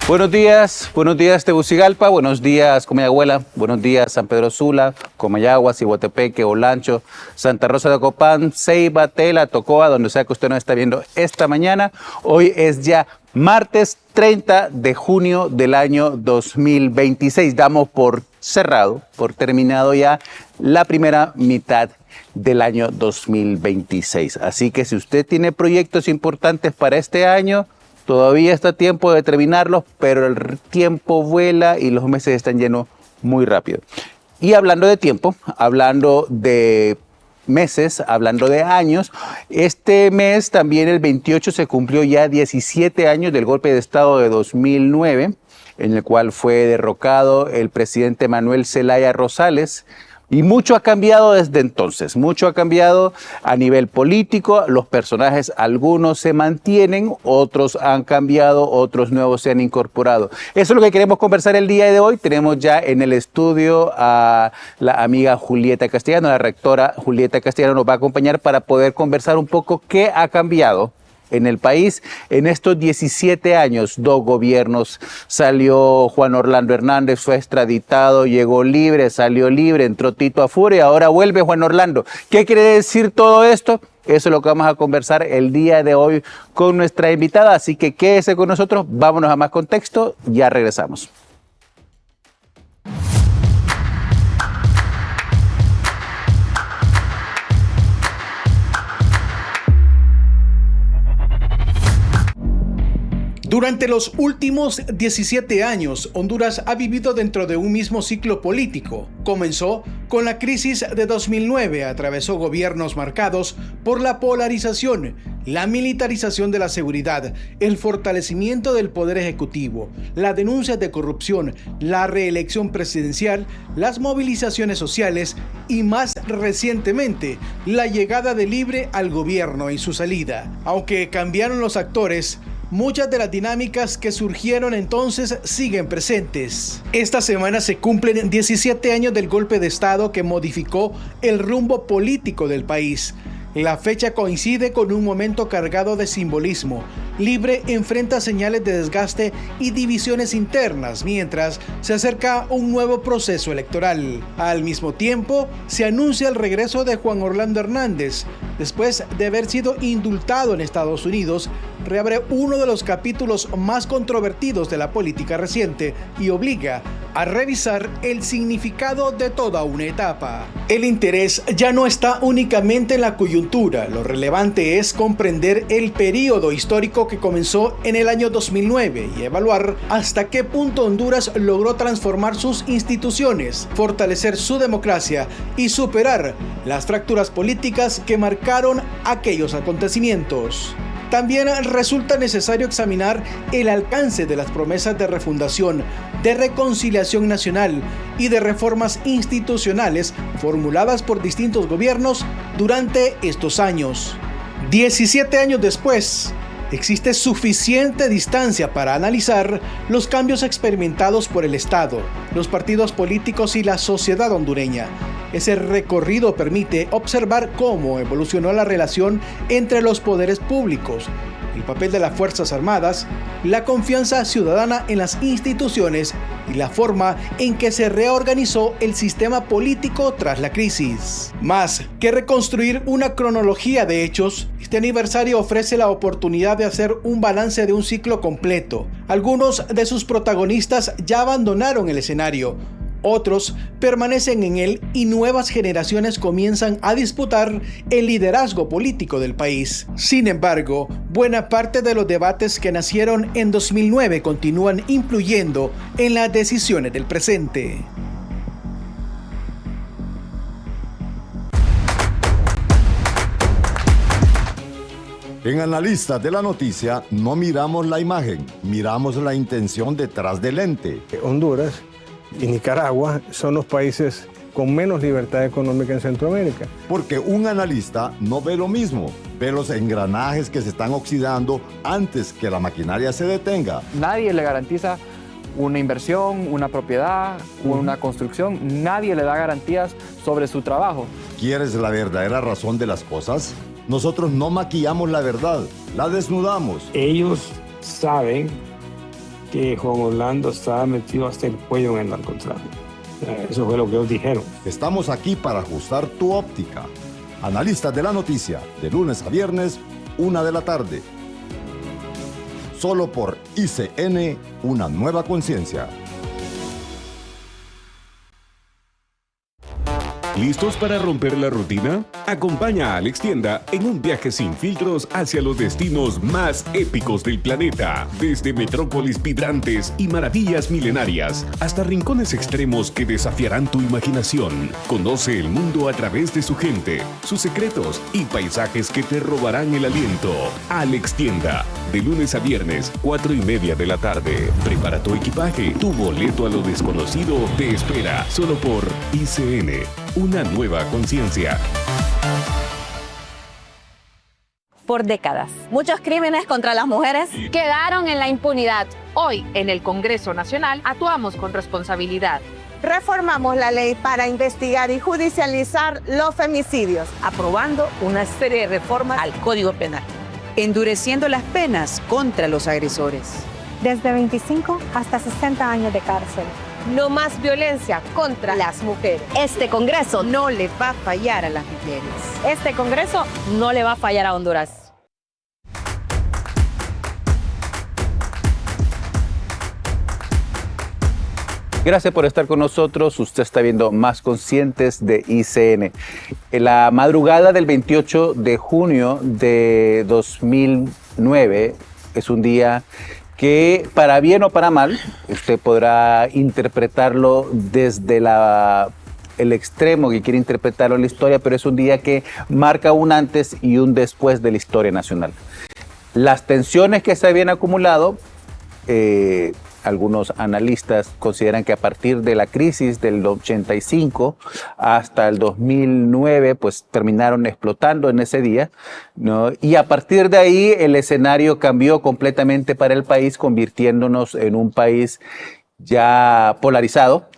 Buenos días Tegucigalpa, buenos días Comayagüela, buenos días San Pedro Sula, Comayagua, Cihuatepeque, Olancho, Santa Rosa de Copán, Ceiba, Tela, Tocoa, donde sea que usted nos está viendo esta mañana. Hoy es ya martes 30 de junio del año 2026. Damos por cerrado, por terminado ya la primera mitad del año 2026. Así que si usted tiene proyectos importantes para este año, todavía está a tiempo de terminarlos, pero el tiempo vuela y los meses están llenos muy rápido. Y hablando de tiempo, hablando de meses, hablando de años, este mes también el 28 se cumplió ya 17 años del golpe de Estado de 2009, en el cual fue derrocado el presidente Manuel Zelaya Rosales. Y mucho ha cambiado desde entonces, mucho ha cambiado a nivel político, los personajes, algunos se mantienen, otros han cambiado, otros nuevos se han incorporado. Eso es lo que queremos conversar el día de hoy. Tenemos ya en el estudio a la amiga Julieta Castellano, la rectora Julieta Castellano nos va a acompañar para poder conversar un poco qué ha cambiado en el país en estos 17 años, 2 gobiernos. Salió Juan Orlando Hernández, fue extraditado, llegó libre, salió libre, entró Tito Afure, ahora vuelve Juan Orlando. ¿Qué quiere decir todo esto? Eso es lo que vamos a conversar el día de hoy con nuestra invitada, así que quédese con nosotros, vámonos a más contexto, ya regresamos. Durante los últimos 17 años, Honduras ha vivido dentro de un mismo ciclo político. Comenzó con la crisis de 2009, atravesó gobiernos marcados por la polarización, la militarización de la seguridad, el fortalecimiento del poder ejecutivo, las denuncias de corrupción, la reelección presidencial, las movilizaciones sociales y más recientemente, la llegada de Libre al gobierno y su salida. Aunque cambiaron los actores, muchas de las dinámicas que surgieron entonces siguen presentes. Esta semana se cumplen 17 años del golpe de Estado que modificó el rumbo político del país. La fecha coincide con un momento cargado de simbolismo. Libre enfrenta señales de desgaste y divisiones internas mientras se acerca un nuevo proceso electoral. Al mismo tiempo, se anuncia el regreso de Juan Orlando Hernández. Después de haber sido indultado en Estados Unidos, reabre uno de los capítulos más controvertidos de la política reciente y obliga a revisar el significado de toda una etapa. El interés ya no está únicamente en la coyuntura, lo relevante es comprender el periodo histórico que comenzó en el año 2009 y evaluar hasta qué punto Honduras logró transformar sus instituciones, fortalecer su democracia y superar las fracturas políticas que marcaron aquellos acontecimientos. También resulta necesario examinar el alcance de las promesas de refundación, de reconciliación nacional y de reformas institucionales formuladas por distintos gobiernos durante estos años. 17 años después, existe suficiente distancia para analizar los cambios experimentados por el Estado, los partidos políticos y la sociedad hondureña. Ese recorrido permite observar cómo evolucionó la relación entre los poderes públicos, el papel de las Fuerzas Armadas, la confianza ciudadana en las instituciones y la forma en que se reorganizó el sistema político tras la crisis. Más que reconstruir una cronología de hechos, este aniversario ofrece la oportunidad de hacer un balance de un ciclo completo. Algunos de sus protagonistas ya abandonaron el escenario, otros permanecen en él y nuevas generaciones comienzan a disputar el liderazgo político del país. Sin embargo, buena parte de los debates que nacieron en 2009 continúan influyendo en las decisiones del presente. En Analistas de la Noticia no miramos la imagen, miramos la intención detrás del ente. Honduras y Nicaragua son los países con menos libertad económica en Centroamérica. Porque un analista no ve lo mismo, ve los engranajes que se están oxidando antes que la maquinaria se detenga. Nadie le garantiza una inversión, una propiedad, una construcción. Nadie le da garantías sobre su trabajo. ¿Quieres la verdadera razón de las cosas? Nosotros no maquillamos la verdad, la desnudamos. Ellos saben que Juan Orlando estaba metido hasta el cuello en el narcotráfico. Eso fue lo que ellos dijeron. Estamos aquí para ajustar tu óptica. Analistas de la noticia, de lunes a viernes, 1 de la tarde. Solo por ICN, una nueva conciencia. ¿Listos para romper la rutina? Acompaña a Alex Tienda en un viaje sin filtros hacia los destinos más épicos del planeta. Desde metrópolis vibrantes y maravillas milenarias hasta rincones extremos que desafiarán tu imaginación. Conoce el mundo a través de su gente, sus secretos y paisajes que te robarán el aliento. Alex Tienda, de lunes a viernes, 4:30 de la tarde. Prepara tu equipaje, tu boleto a lo desconocido te espera. Solo por ICN. Una nueva conciencia. Por décadas, muchos crímenes contra las mujeres quedaron en la impunidad. Hoy, en el Congreso Nacional, actuamos con responsabilidad. Reformamos la ley para investigar y judicializar los femicidios, aprobando una serie de reformas al Código Penal, endureciendo las penas contra los agresores. Desde 25 hasta 60 años de cárcel. No más violencia contra las mujeres. Este Congreso no le va a fallar a las mujeres. Este Congreso no le va a fallar a Honduras. Gracias por estar con nosotros. Usted está viendo Más Conscientes de ICN. En la madrugada del 28 de junio de 2009 es un día que, para bien o para mal, usted podrá interpretarlo desde el extremo que quiere interpretarlo en la historia, pero es un día que marca un antes y un después de la historia nacional. Las tensiones que se habían acumulado, algunos analistas consideran que a partir de la crisis del 85 hasta el 2009, pues terminaron explotando en ese día, ¿no? Y a partir de ahí el escenario cambió completamente para el país, convirtiéndonos en un país ya polarizado,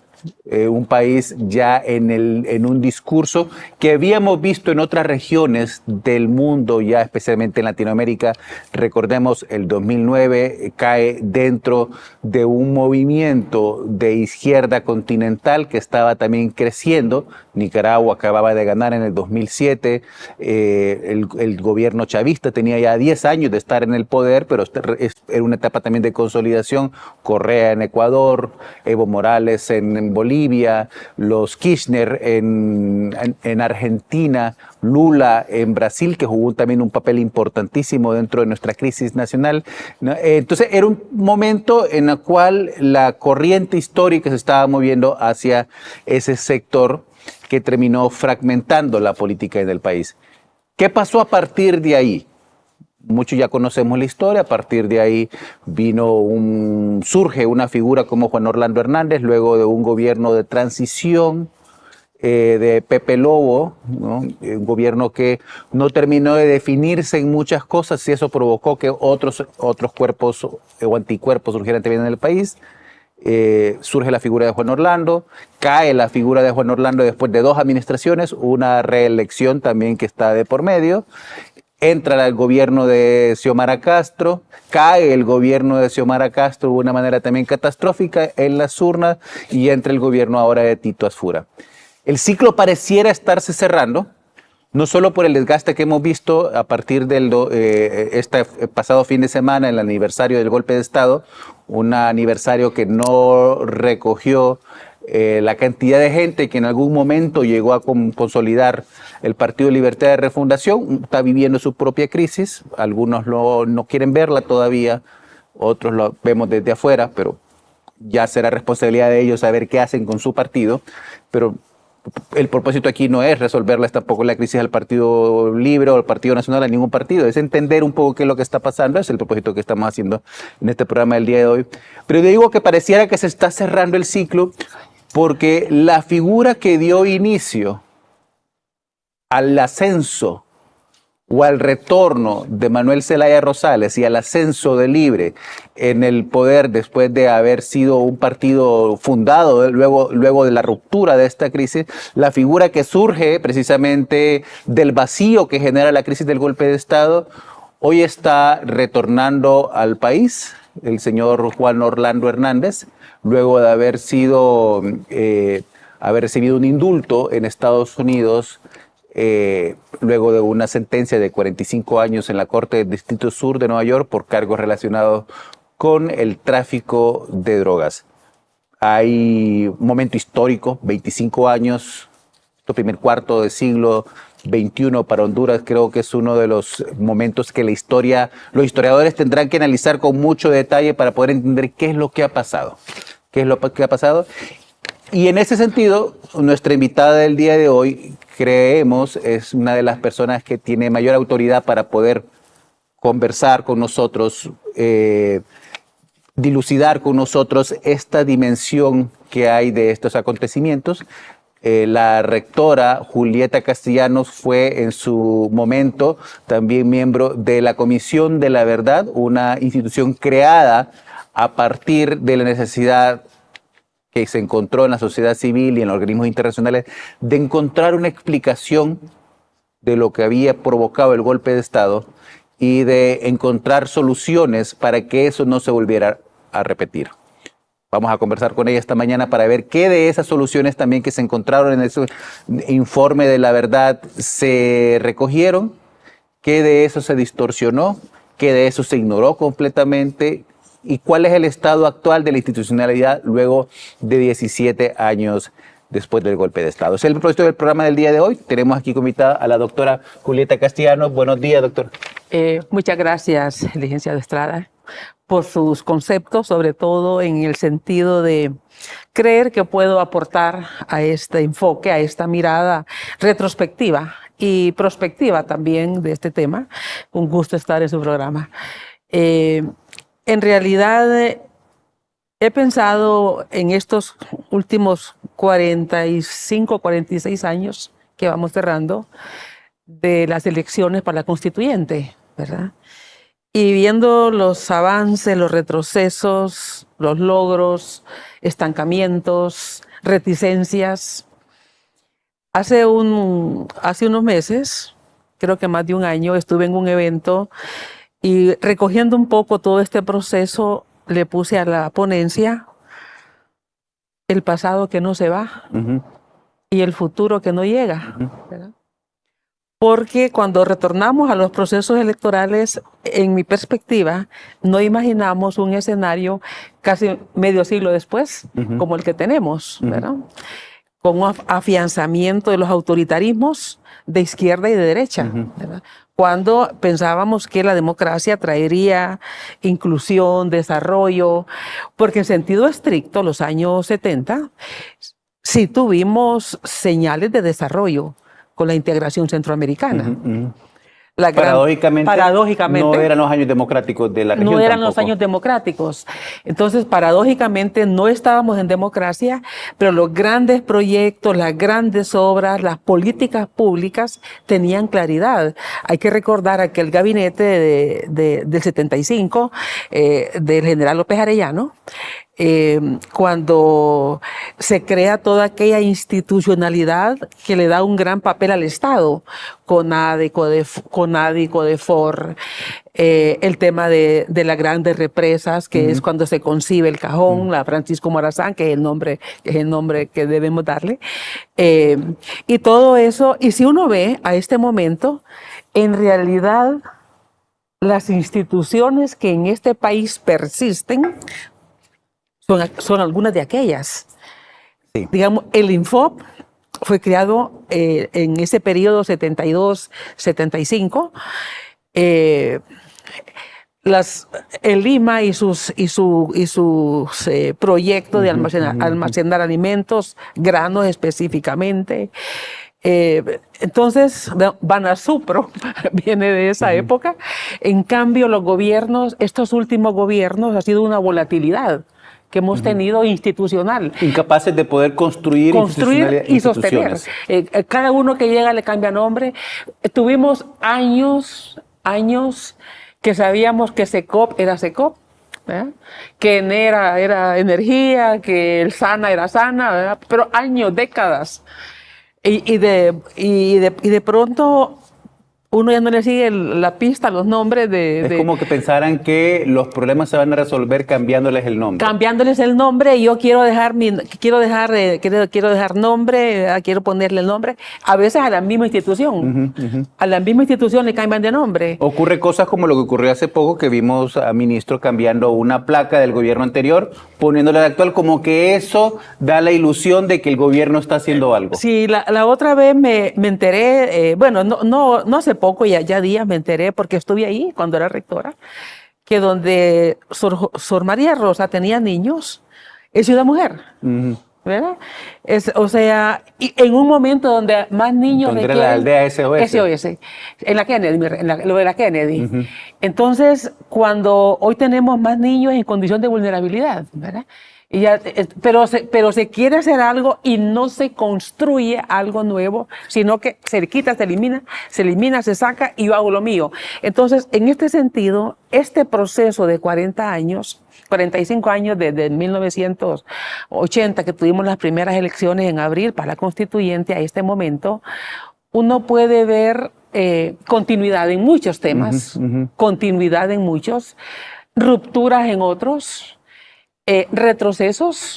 un país ya en un discurso que habíamos visto en otras regiones del mundo, ya especialmente en Latinoamérica. Recordemos, el 2009 cae dentro de un movimiento de izquierda continental que estaba también creciendo. Nicaragua acababa de ganar en el 2007, el gobierno chavista tenía ya 10 años de estar en el poder, pero era una etapa también de consolidación. Correa en Ecuador, Evo Morales en Bolivia, los Kirchner en Argentina, Lula en Brasil, que jugó también un papel importantísimo dentro de nuestra crisis nacional, ¿no? Entonces era un momento en el cual la corriente histórica se estaba moviendo hacia ese sector que terminó fragmentando la política en el país. ¿Qué pasó a partir de ahí? Muchos ya conocemos la historia. A partir de ahí surge una figura como Juan Orlando Hernández, luego de un gobierno de transición de Pepe Lobo, ¿no? Un gobierno que no terminó de definirse en muchas cosas, y eso provocó que otros cuerpos o anticuerpos surgieran también en el país. Surge la figura de Juan Orlando, cae la figura de Juan Orlando después de 2 administraciones, una reelección también que está de por medio. Entra el gobierno de Xiomara Castro, cae el gobierno de Xiomara Castro de una manera también catastrófica en las urnas, y entra el gobierno ahora de Tito Asfura. El ciclo pareciera estarse cerrando, no solo por el desgaste que hemos visto a partir del este pasado fin de semana, el aniversario del golpe de Estado, un aniversario que no recogió la cantidad de gente que en algún momento llegó a consolidar el Partido Libertad de Refundación. Está viviendo su propia crisis, algunos no quieren verla todavía, otros lo vemos desde afuera, pero ya será responsabilidad de ellos saber qué hacen con su partido. Pero el propósito aquí no es resolverles tampoco la crisis al Partido Libre o al Partido Nacional, a ningún partido, es entender un poco qué es lo que está pasando. Es el propósito que estamos haciendo en este programa del día de hoy. Pero digo que pareciera que se está cerrando el ciclo, porque la figura que dio inicio al ascenso o al retorno de Manuel Zelaya Rosales y al ascenso de Libre en el poder después de haber sido un partido fundado luego de la ruptura de esta crisis, la figura que surge precisamente del vacío que genera la crisis del golpe de Estado, Hoy está retornando al país el señor Juan Orlando Hernández, luego de haber recibido un indulto en Estados Unidos, luego de una sentencia de 45 años en la Corte del Distrito Sur de Nueva York por cargos relacionados con el tráfico de drogas. Hay un momento histórico, 25 años, el primer cuarto del siglo XXI para Honduras. Creo que es uno de los momentos que los historiadores tendrán que analizar con mucho detalle para poder entender qué es lo que ha pasado. Y en ese sentido, nuestra invitada del día de hoy, creemos, es una de las personas que tiene mayor autoridad para poder conversar con nosotros, dilucidar con nosotros esta dimensión que hay de estos acontecimientos. La rectora Julieta Castellanos fue en su momento también miembro de la Comisión de la Verdad, una institución creada a partir de la necesidad que se encontró en la sociedad civil y en los organismos internacionales de encontrar una explicación de lo que había provocado el golpe de Estado y de encontrar soluciones para que eso no se volviera a repetir. Vamos a conversar con ella esta mañana para ver qué de esas soluciones también que se encontraron en ese informe de la verdad se recogieron, qué de eso se distorsionó, qué de eso se ignoró completamente y cuál es el estado actual de la institucionalidad luego de 17 años después del golpe de Estado. Es el propósito del programa del día de hoy. Tenemos aquí como invitada a la doctora Julieta Castellanos. Buenos días, doctor. Muchas gracias, licenciado Estrada, por sus conceptos, sobre todo en el sentido de creer que puedo aportar a este enfoque, a esta mirada retrospectiva y prospectiva también de este tema. Un gusto estar en su programa. En realidad, he pensado en estos últimos 45, 46 años que vamos cerrando de las elecciones para la constituyente, ¿verdad? Y viendo los avances, los retrocesos, los logros, estancamientos, reticencias. Hace unos meses, creo que más de un año, estuve en un evento y recogiendo un poco todo este proceso, le puse a la ponencia el pasado que no se va y el futuro que no llega, ¿verdad? Porque cuando retornamos a los procesos electorales, en mi perspectiva, no imaginamos un escenario casi medio siglo después, como el que tenemos, ¿verdad? Con un afianzamiento de los autoritarismos de izquierda y de derecha, ¿verdad? Cuando pensábamos que la democracia traería inclusión, desarrollo, porque en sentido estricto, los años 70, sí tuvimos señales de desarrollo con la integración centroamericana. Paradójicamente, no eran los años democráticos de la región. No eran tampoco los años democráticos. Entonces, paradójicamente, no estábamos en democracia, pero los grandes proyectos, las grandes obras, las políticas públicas tenían claridad. Hay que recordar aquel gabinete del 75 del general López Arellano, cuando se crea toda aquella institucionalidad que le da un gran papel al Estado, CONADE, CODEFOR, el tema de las grandes represas, que es cuando se concibe el cajón, la Francisco Morazán, que es el nombre que debemos darle, y todo eso. Y si uno ve a este momento, en realidad las instituciones que en este país persisten son algunas de aquellas. Sí. Digamos, el Infop fue creado en ese periodo 72-75. El Lima y sus proyectos de almacenar alimentos, granos específicamente. Entonces, Banasupro viene de esa época. En cambio, los gobiernos, estos últimos gobiernos, ha sido una volatilidad que hemos tenido institucional. Incapaces de poder construir y sostener. Cada uno que llega le cambia nombre. Tuvimos años que sabíamos que SECOP era SECOP, ¿verdad? Que ENERA era energía, que el SANA era SANA, ¿verdad? Pero años, décadas. Y de pronto uno ya no le sigue la pista, los nombres Es como que pensaran que los problemas se van a resolver cambiándoles el nombre. Cambiándoles el nombre, y yo quiero dejar nombre, quiero ponerle el nombre, a veces a la misma institución. A la misma institución le cambian de nombre. Ocurre cosas como lo que ocurrió hace poco, que vimos a ministro cambiando una placa del gobierno anterior, poniéndole al actual, como que eso da la ilusión de que el gobierno está haciendo algo. Sí, la otra vez me enteré, bueno, no hace poco, ya días me enteré, porque estuve ahí cuando era rectora, que donde Sor María Rosa tenía niños, es Ciudad Mujer. ¿Verdad? O sea, y en un momento donde más niños donde requieren... Era la aldea SOS. En la Kennedy, lo de la Kennedy. Entonces, cuando hoy tenemos más niños en condición de vulnerabilidad, ¿verdad? Y ya, pero se quiere hacer algo y no se construye algo nuevo, sino que se quita, se elimina, se saca y yo hago lo mío. Entonces, en este sentido, este proceso de 40 años, 45 años desde 1980, que tuvimos las primeras elecciones en abril para la constituyente, a este momento, uno puede ver continuidad en muchos temas, continuidad en muchos, rupturas en otros, retrocesos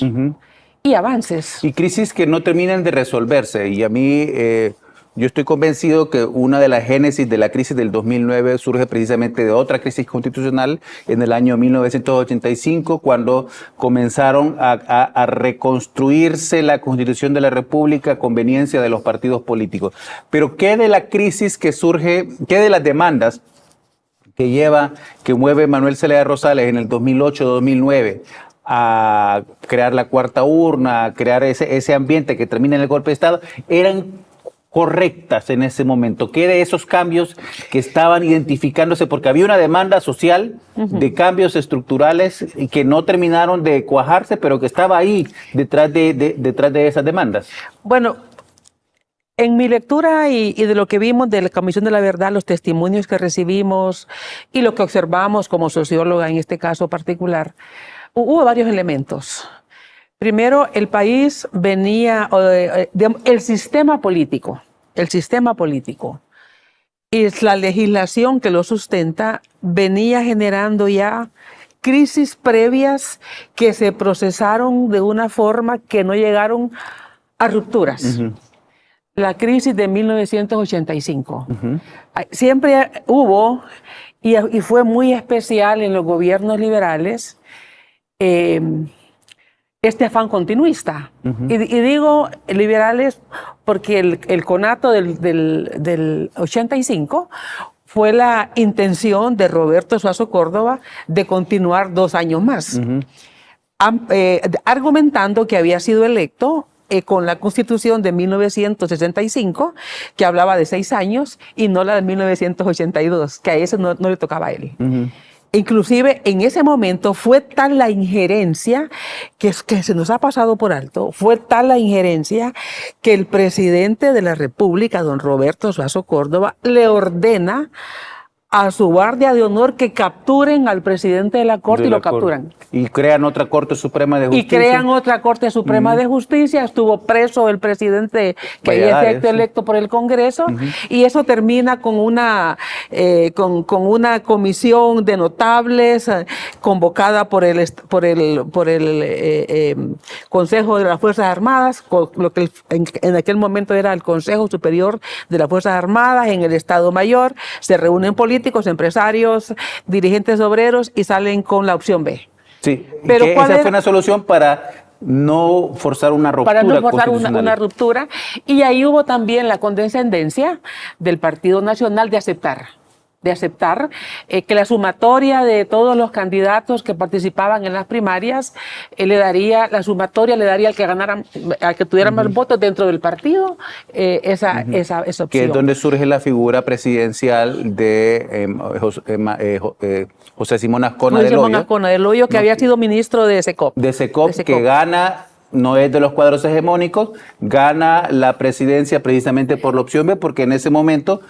y avances. Y crisis que no terminan de resolverse. Y a mí, yo estoy convencido que una de las génesis de la crisis del 2009 surge precisamente de otra crisis constitucional en el año 1985, cuando comenzaron a reconstruirse la Constitución de la República a conveniencia de los partidos políticos. Pero ¿qué de la crisis que surge, qué de las demandas que mueve Manuel Zelaya Rosales en el 2008-2009 a crear la cuarta urna, a crear ese ambiente que termina en el golpe de Estado, eran correctas en ese momento? ¿Qué de esos cambios que estaban identificándose? Porque había una demanda social de cambios estructurales y que no terminaron de cuajarse, pero que estaba ahí detrás de esas demandas. Bueno, en mi lectura y de lo que vimos de la Comisión de la Verdad, los testimonios que recibimos y lo que observamos como socióloga en este caso particular, hubo varios elementos. Primero, el país venía, el sistema político y la legislación que lo sustenta venía generando ya crisis previas que se procesaron de una forma que no llegaron a rupturas. La crisis de 1985. Siempre hubo, y fue muy especial en los gobiernos liberales, este afán continuista. Y digo liberales porque el conato del 85 fue la intención de Roberto Suazo Córdoba de continuar 2 años más, argumentando que había sido electo con la Constitución de 1965, que hablaba de 6 años, y no la de 1982, que a eso no le tocaba a él. Inclusive en ese momento fue tal la injerencia que se nos ha pasado por alto, fue tal la injerencia que el presidente de la República, don Roberto Suazo Córdoba, le ordena a su guardia de honor que capturen al presidente de la Corte y lo capturan. Y crean otra Corte Suprema de Justicia. Estuvo preso el presidente que había sido electo por el Congreso, y eso termina con una comisión de notables convocada por el Consejo de las Fuerzas Armadas, lo que en aquel momento era el Consejo Superior de las Fuerzas Armadas, en el Estado Mayor. Se reúnen políticos, empresarios, dirigentes obreros y salen con la opción B. Sí, pero esa fue una solución para no forzar una ruptura. Para no forzar una ruptura. Y ahí hubo también la condescendencia del Partido Nacional de aceptar que la sumatoria de todos los candidatos que participaban en las primarias la sumatoria le daría al que ganara, al que tuviera más votos dentro del partido, esa opción. Que es donde surge la figura presidencial de José Simón Ascona del Hoyo, que había sido ministro de SECOP. De SECOP, que gana, no es de los cuadros hegemónicos, gana la presidencia precisamente por la opción B, porque en ese momento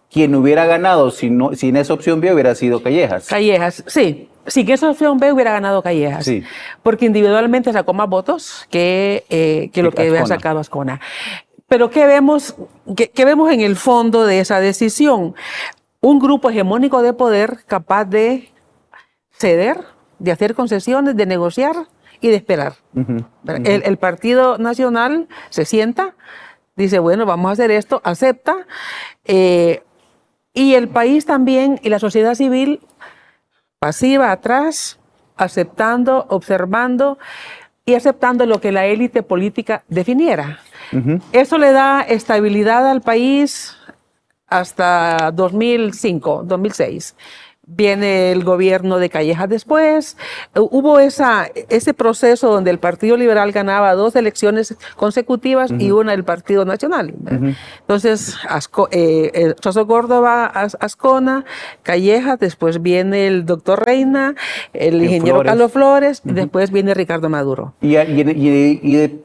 quien hubiera ganado sin esa opción B hubiera sido Callejas. Callejas, sí. Sin esa opción B hubiera ganado Callejas. Sí. Porque individualmente sacó más votos que lo que había sacado Ascona. Pero ¿qué vemos en el fondo de esa decisión? Un grupo hegemónico de poder capaz de ceder, de hacer concesiones, de negociar y de esperar. El Partido Nacional se sienta, dice, bueno, vamos a hacer esto, acepta, y el país también, y la sociedad civil, pasiva atrás, aceptando, observando y aceptando lo que la élite política definiera. Eso le da estabilidad al país hasta 2005, 2006. Viene el gobierno de Callejas después. Hubo ese proceso donde el Partido Liberal ganaba 2 elecciones consecutivas y una del Partido Nacional. Entonces, Soso Córdoba, Ascona, Callejas, después viene el doctor Reina, el ingeniero Carlos Flores, y después viene Ricardo Maduro. Y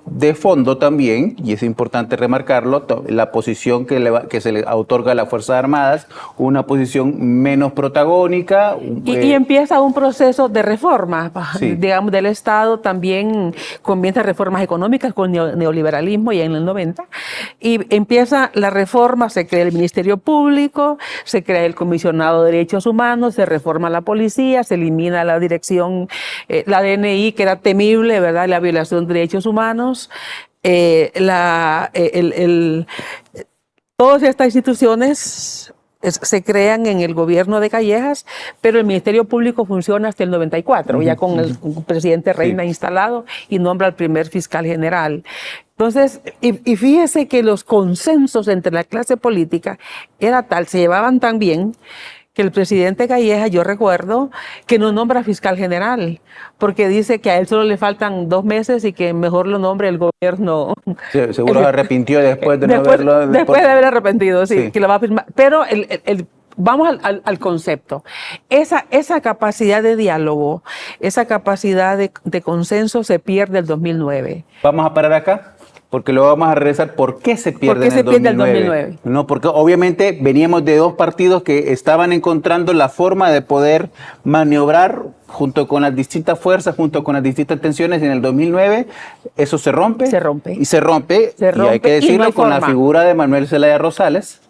de fondo también, y es importante remarcarlo, la posición que se le otorga a las Fuerzas Armadas, una posición menos protagónica. Y empieza un proceso de reforma, digamos, del Estado. También comienza reformas económicas con neoliberalismo y en el 90. Y empieza la reforma, se crea el Ministerio Público, se crea el Comisionado de Derechos Humanos, se reforma la policía, se elimina la dirección, la DNI, que era temible, ¿verdad?, la violación de derechos humanos. Todas estas instituciones se crean en el gobierno de Callejas, pero el Ministerio Público funciona hasta el 94, ya con el presidente Reina instalado, y nombra al primer fiscal general. Entonces, y fíjese que los consensos entre la clase política era tal, se llevaban tan bien, que el presidente Callejas, yo recuerdo, que no nombra fiscal general, porque dice que a él solo le faltan 2 meses y que mejor lo nombre el gobierno. Sí, seguro se arrepintió después de después de haber arrepentido, sí, que lo va a firmar. Pero vamos al concepto. Esa capacidad de diálogo, esa capacidad de consenso se pierde el 2009. Vamos a parar acá, porque luego vamos a regresar. ¿Por qué se pierde en el 2009? No, porque obviamente veníamos de 2 partidos que estaban encontrando la forma de poder maniobrar junto con las distintas fuerzas, junto con las distintas tensiones. En el 2009 eso se rompe. Y hay que decirlo, no con la figura de Manuel Zelaya Rosales,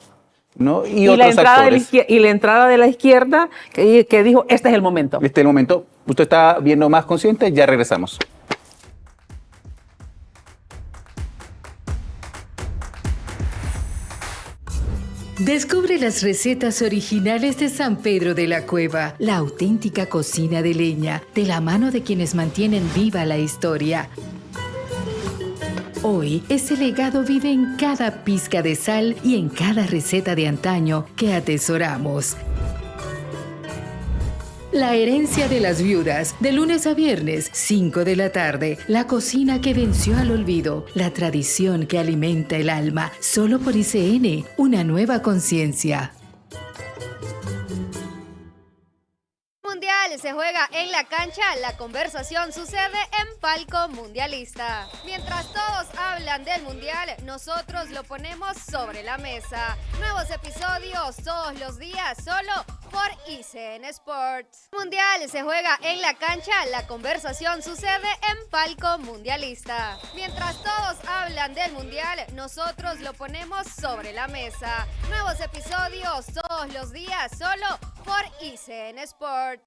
¿no? Y otros actores. Y la entrada de la izquierda que dijo, este es el momento. Este es el momento. Usted está viendo Más Consciente, ya regresamos. Descubre las recetas originales de San Pedro de la Cueva, la auténtica cocina de leña, de la mano de quienes mantienen viva la historia. Hoy, ese legado vive en cada pizca de sal y en cada receta de antaño que atesoramos. La herencia de las viudas, de lunes a viernes, 5 de la tarde. La cocina que venció al olvido. La tradición que alimenta el alma. Solo por ICN, una nueva conciencia. Mundial se juega en la cancha, la conversación sucede en Palco Mundialista. Mientras todos hablan del Mundial, nosotros lo ponemos sobre la mesa. Nuevos episodios todos los días, solo por ICN Sports. Mundial se juega en la cancha, la conversación sucede en Palco Mundialista. Mientras todos hablan del Mundial, nosotros lo ponemos sobre la mesa. Nuevos episodios todos los días, solo por ICN Sports.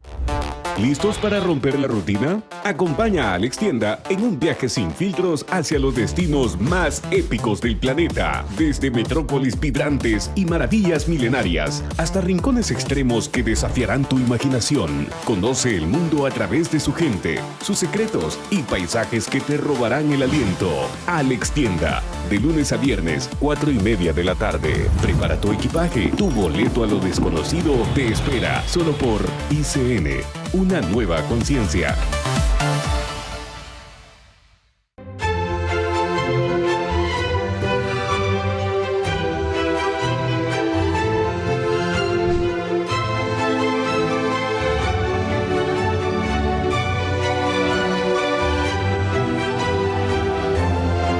¿Listos para romper la rutina? Acompaña a Alex Tienda en un viaje sin filtros hacia los destinos más épicos del planeta. Desde metrópolis vibrantes y maravillas milenarias hasta rincones extremos que desafiarán tu imaginación. Conoce el mundo a través de su gente, sus secretos y paisajes que te robarán el aliento. Alex Tienda, de lunes a viernes, 4:30 de la tarde. Prepara tu equipaje, tu boleto a lo desconocido te espera, solo por ICN, una nueva conciencia.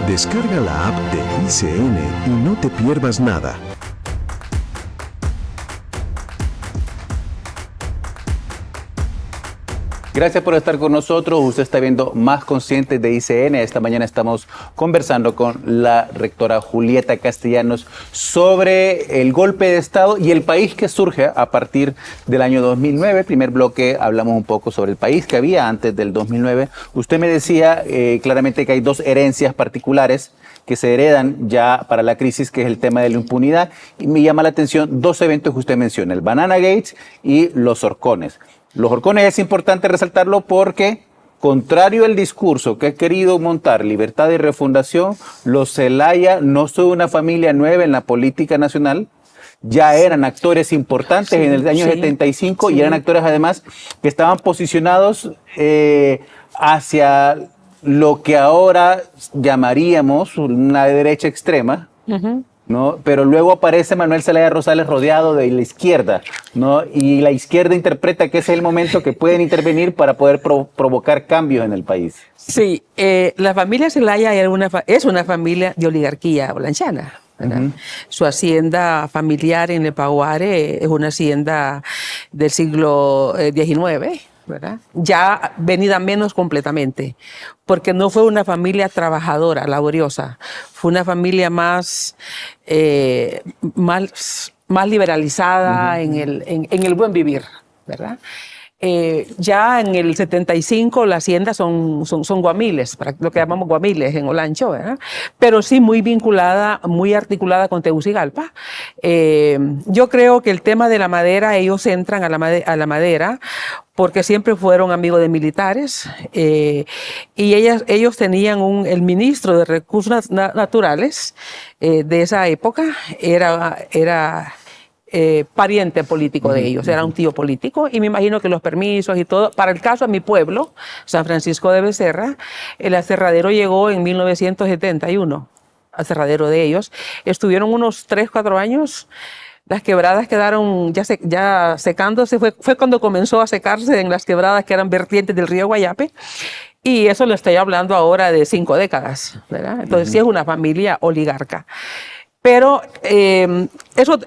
Descarga la app de ICN y no te pierdas nada. Gracias por estar con nosotros. Usted está viendo Más Conscientes de ICN. Esta mañana estamos conversando con la rectora Julieta Castellanos sobre el golpe de Estado y el país que surge a partir del año 2009. Primer bloque hablamos un poco sobre el país que había antes del 2009. Usted me decía claramente que hay dos herencias particulares que se heredan ya para la crisis, que es el tema de la impunidad. Y me llama la atención dos eventos que usted menciona, el Banana Gate y los horcones. Los horcones es importante resaltarlo porque, contrario al discurso que ha querido montar Libertad y Refundación, los Zelaya no son una familia nueva en la política nacional. Ya eran actores importantes en el año 75 y eran actores además que estaban posicionados hacia lo que ahora llamaríamos una derecha extrema, ¿no? Pero luego aparece Manuel Zelaya Rosales rodeado de la izquierda, ¿no? Y la izquierda interpreta que ese es el momento que pueden intervenir para poder provocar cambios en el país. Sí, la familia Zelaya es una familia de oligarquía blanchana. Su hacienda familiar en Lepaguare es una hacienda del siglo XIX, ¿verdad? Ya venida menos completamente, porque no fue una familia trabajadora, laboriosa, fue una familia más liberalizada en el buen vivir, ¿verdad? Ya en el 75 las haciendas son guamiles, lo que llamamos guamiles en Olancho, ¿verdad? Pero sí muy vinculada, muy articulada con Tegucigalpa. Yo creo que el tema de la madera, ellos entran a la madera porque siempre fueron amigos de militares y ellos tenían el ministro de Recursos Naturales de esa época, era pariente político de ellos, era un tío político, y me imagino que los permisos y todo, para el caso de mi pueblo, San Francisco de Becerra, el aserradero llegó en 1971, aserradero de ellos, estuvieron unos 3-4 años, las quebradas quedaron ya secándose, fue cuando comenzó a secarse en las quebradas que eran vertientes del río Guayape, y eso le estoy hablando ahora de 5 décadas, ¿verdad? Entonces sí es una familia oligarca. Pero eso,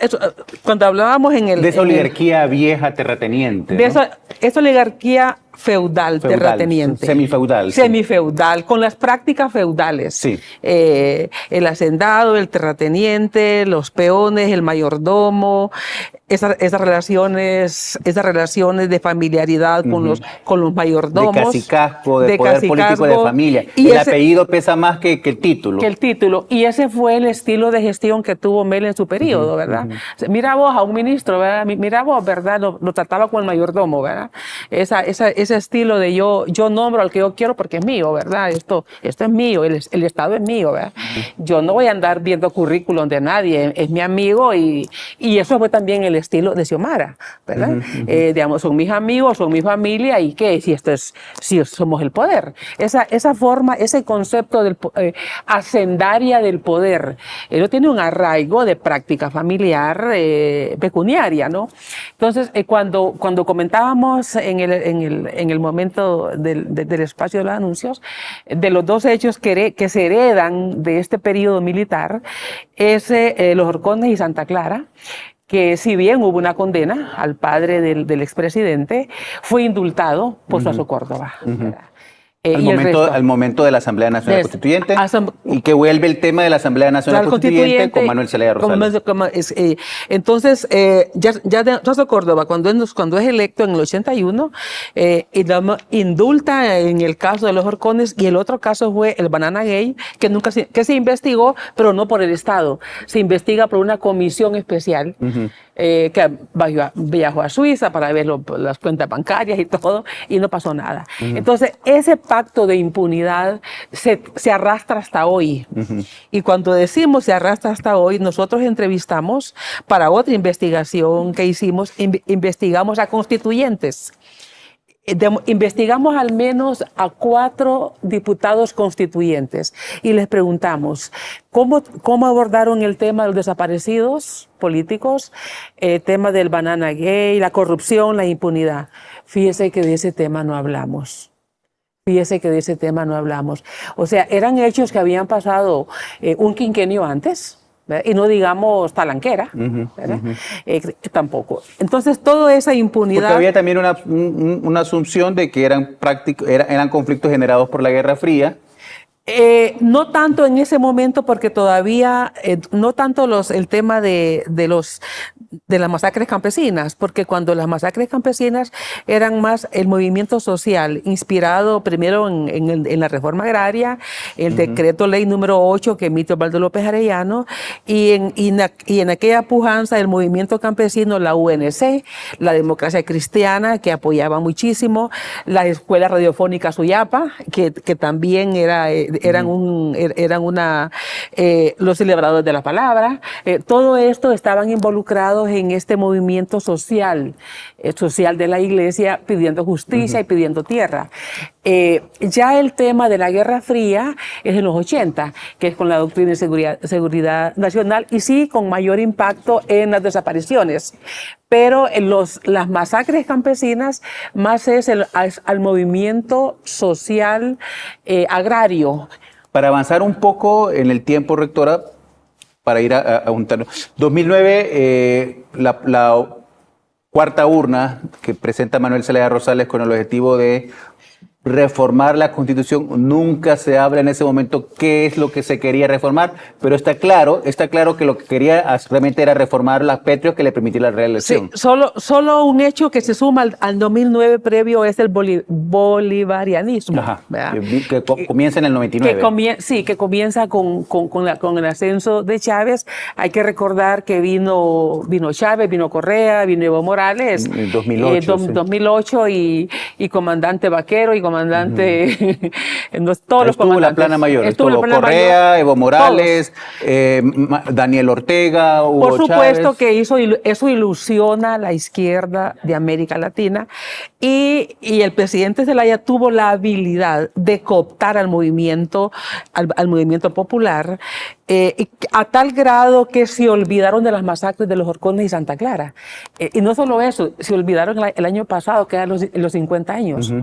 cuando hablábamos de esa oligarquía vieja terrateniente, de esa oligarquía feudal, terrateniente. Semifeudal. Semifeudal, con las prácticas feudales. Sí. El hacendado, el terrateniente, los peones, el mayordomo, esas relaciones de familiaridad con los mayordomos. De cacicazgo, de poder político de familia. Y el apellido pesa más que el título. Que el título. Y ese fue el estilo de gestión que tuvo Mel en su periodo, ¿verdad? Mira vos a un ministro, ¿verdad? Mira vos, ¿verdad? Lo trataba con el mayordomo, ¿verdad? Ese estilo de yo nombro al que yo quiero porque es mío, ¿verdad? Esto es mío, el Estado es mío, ¿verdad? Yo no voy a andar viendo currículum de nadie, es mi amigo y eso fue también el estilo de Xiomara, ¿verdad? Digamos, son mis amigos, son mi familia y ¿qué? Si somos el poder. Esa forma, ese concepto hacendaria del poder, él tiene un arraigo de práctica familiar pecuniaria, ¿no? Entonces, cuando comentábamos en el momento del espacio de los anuncios, de los dos hechos que se heredan de este periodo militar, es los Horcones y Santa Clara, que si bien hubo una condena al padre del expresidente, fue indultado por Suazo Córdoba. Al momento de la Asamblea Nacional Constituyente y que vuelve el tema de la Asamblea Nacional Constituyente con Manuel Zelaya Rosales. Entonces, ya Suazo Córdoba, cuando es electo en el 81, indulta en el caso de los Horcones, y el otro caso fue el Banana Gate, que se investigó, pero no por el Estado, se investiga por una comisión especial que viajó a Suiza para ver las cuentas bancarias y todo, y no pasó nada. Entonces, ese pacto de impunidad se arrastra hasta hoy. Y cuando decimos se arrastra hasta hoy, nosotros entrevistamos para otra investigación que hicimos, investigamos a constituyentes. Investigamos al menos a 4 diputados constituyentes y les preguntamos cómo abordaron el tema de los desaparecidos políticos, el tema del Banana Gate, la corrupción, la impunidad. Fíjese que de ese tema no hablamos. O sea, eran hechos que habían pasado un quinquenio antes, ¿verdad? Y no digamos talanquera, ¿verdad? Tampoco. Entonces, toda esa impunidad... Porque había también una asunción de que eran conflictos generados por la Guerra Fría. No tanto en ese momento, porque todavía, no tanto el tema de las masacres campesinas, porque cuando las masacres campesinas eran más el movimiento social, inspirado primero en la reforma agraria, el decreto ley número 8 que emite Osvaldo López Arellano, y en aquella pujanza del movimiento campesino, la UNC, la Democracia Cristiana, que apoyaba muchísimo, la Escuela Radiofónica Suyapa, que también eran los celebradores de la palabra. Todo esto estaban involucrados en este movimiento social de la iglesia, pidiendo justicia y pidiendo tierra. Ya el tema de la Guerra Fría es en los 80, que es con la doctrina de seguridad nacional, y sí con mayor impacto en las desapariciones. Pero en las masacres campesinas más es al movimiento social agrario. Para avanzar un poco en el tiempo, rectora, para ir a un terreno. 2009, la cuarta urna que presenta Manuel Zelaya Rosales con el objetivo de reformar la Constitución. Nunca se habla en ese momento qué es lo que se quería reformar, pero está claro que lo que quería realmente era reformar las Patriot que le permitía la reelección. Sí, solo un hecho que se suma al 2009 previo es el bolivarianismo. Ajá, que comienza en el 99. Que comienza con el ascenso de Chávez. Hay que recordar que vino Chávez, vino Correa, vino Evo Morales. En 2008. 2008 y comandante Vaquero y comandante... todos los estuvo la plana mayor, estuvo Correa, Evo Morales, Daniel Ortega, Hugo Por supuesto Chávez. Que eso ilusiona a la izquierda de América Latina y el presidente Zelaya tuvo la habilidad de cooptar al movimiento popular a tal grado que se olvidaron de las masacres de los Horcones y Santa Clara. Y no solo eso, se olvidaron el año pasado, que eran los 50 años.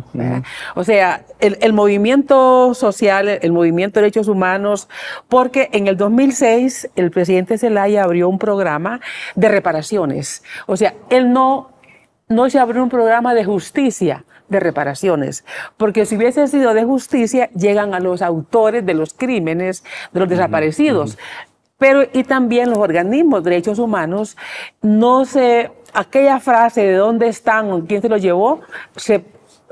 O sea, el movimiento social, el movimiento de derechos humanos, porque en el 2006 el presidente Zelaya abrió un programa de reparaciones. O sea, él no se abrió un programa de justicia, de reparaciones, porque si hubiese sido de justicia, llegan a los autores de los crímenes, de los desaparecidos. Pero y también los organismos de derechos humanos, aquella frase de dónde están o quién se los llevó,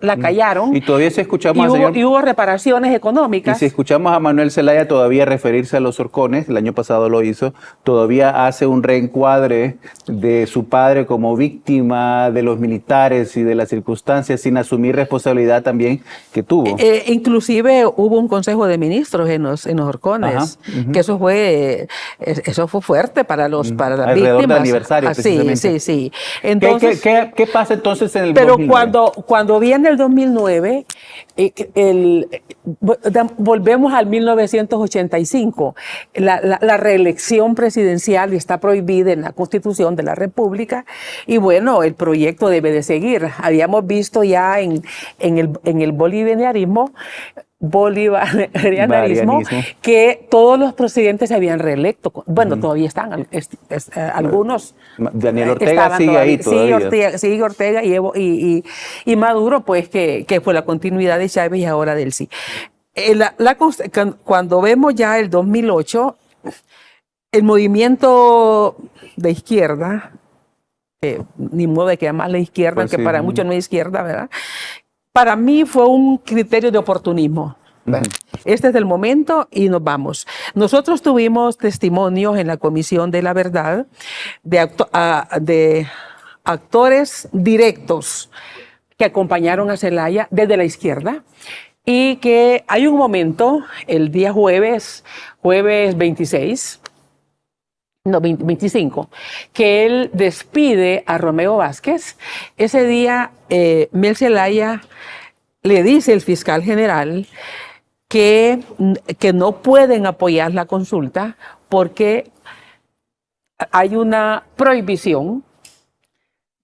la callaron. Y todavía si escuchamos y hubo reparaciones económicas. Y si escuchamos a Manuel Zelaya todavía referirse a los Horcones, el año pasado lo hizo, todavía hace un reencuadre de su padre como víctima de los militares y de las circunstancias sin asumir responsabilidad también que tuvo. Inclusive hubo un consejo de ministros en los Horcones, que eso fue fuerte para las alrededor víctimas. Del aniversario, precisamente. Sí. Entonces, ¿Qué pasa entonces en el pero 2009? Cuando viene el 2009, volvemos al 1985. La reelección presidencial está prohibida en la Constitución de la República y bueno, el proyecto debe de seguir. Habíamos visto ya en el bolivarianismo que todos los presidentes se habían reelecto. Bueno, todavía están, algunos. Daniel Ortega sigue ahí todavía. Sigue Ortega y Evo y Maduro, pues que fue la continuidad de Chávez y ahora del sí. Cuando vemos ya el 2008, el movimiento de izquierda, ni modo de que más la izquierda, pues que para muchos no es izquierda, ¿verdad? Para mí fue un criterio de oportunismo. Este es el momento y nos vamos. Nosotros tuvimos testimonios en la Comisión de la Verdad de actores directos que acompañaron a Zelaya desde la izquierda y que hay un momento, el día jueves 25, que él despide a Romeo Vázquez. Ese día, Mel Zelaya le dice al fiscal general que no pueden apoyar la consulta porque hay una prohibición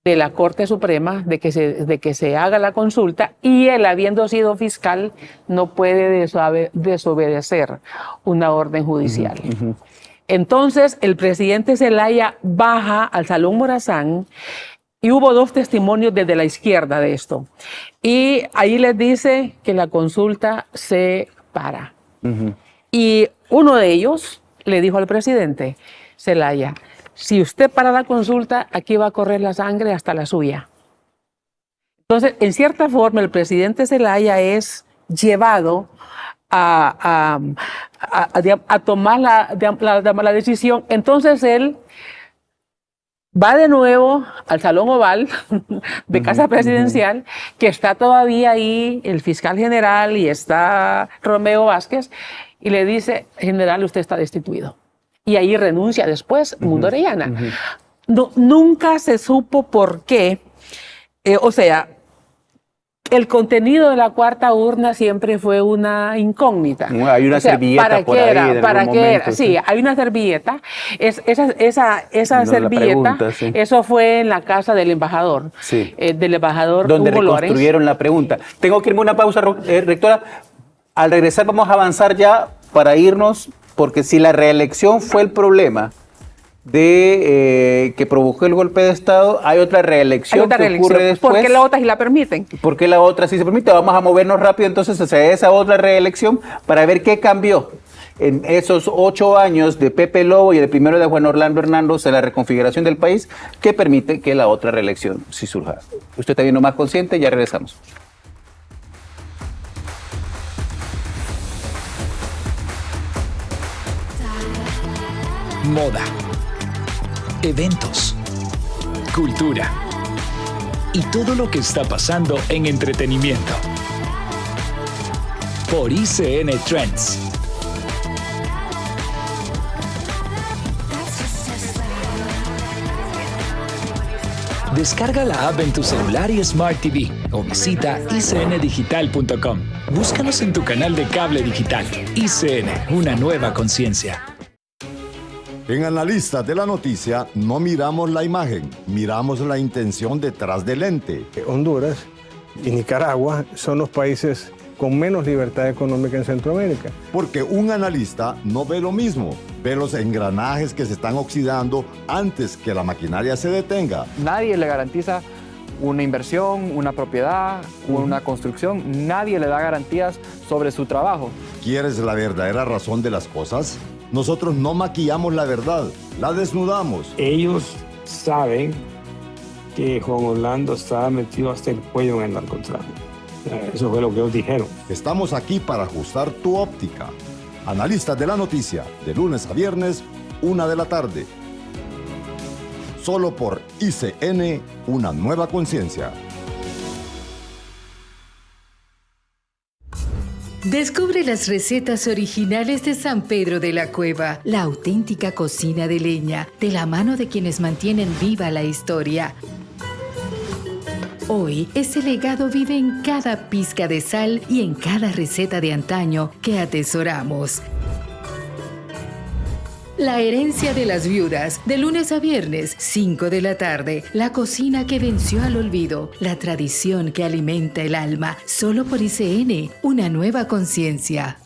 de la Corte Suprema de que se haga la consulta y él, habiendo sido fiscal, no puede desobedecer una orden judicial. Entonces el presidente Zelaya baja al Salón Morazán y hubo 2 testimonios desde la izquierda de esto. Y ahí les dice que la consulta se para. Y uno de ellos le dijo al presidente Zelaya, si usted para la consulta, aquí va a correr la sangre hasta la suya. Entonces, en cierta forma, el presidente Zelaya es llevado a tomar la decisión. Entonces, él va de nuevo al Salón Oval de Casa Presidencial, que está todavía ahí el fiscal general y está Romeo Vázquez, y le dice, general, usted está destituido. Y ahí renuncia después Mundo Orellana. No, nunca se supo por qué, o sea, el contenido de la cuarta urna siempre fue una incógnita. Hay una servilleta por ahí. ¿Para qué era? Sí, hay una servilleta. Esa servilleta, sí. Eso fue en la casa del embajador. Sí. Del embajador donde Hugo Lorenz. reconstruyeron la pregunta. Tengo que irme a una pausa, rectora. Al regresar vamos a avanzar ya para irnos, porque si la reelección fue el problema que provocó el golpe de Estado, hay otra reelección que ocurre después. ¿Por qué la otra sí la permiten? ¿Por qué la otra sí se permite? Vamos a movernos rápido entonces hacia esa otra reelección para ver qué cambió en esos 8 años de Pepe Lobo y el primero de Juan Orlando Hernández en la reconfiguración del país, que permite que la otra reelección sí surja. Usted está viendo Más Consciente, ya regresamos. Moda, eventos, cultura y todo lo que está pasando en entretenimiento. Por ICN Trends. Descarga la app en tu celular y Smart TV o visita icndigital.com. Búscanos en tu canal de cable digital. ICN, una nueva conciencia. En Analistas de la Noticia no miramos la imagen, miramos la intención detrás del ente. Honduras y Nicaragua son los países con menos libertad económica en Centroamérica. Porque un analista no ve lo mismo, ve los engranajes que se están oxidando antes que la maquinaria se detenga. Nadie le garantiza una inversión, una propiedad, una construcción. Nadie le da garantías sobre su trabajo. ¿Quieres la verdadera razón de las cosas? Nosotros no maquillamos la verdad, la desnudamos. Ellos saben que Juan Orlando estaba metido hasta el cuello en el narcotráfico. Eso fue lo que ellos dijeron. Estamos aquí para ajustar tu óptica. Analistas de la Noticia, de lunes a viernes, 1 de la tarde. Solo por ICN, una nueva conciencia. Descubre las recetas originales de San Pedro de la Cueva, la auténtica cocina de leña, de la mano de quienes mantienen viva la historia. Hoy, ese legado vive en cada pizca de sal y en cada receta de antaño que atesoramos. La herencia de las viudas, de lunes a viernes, 5 de la tarde. La cocina que venció al olvido, la tradición que alimenta el alma. Solo por ICN, una nueva conciencia.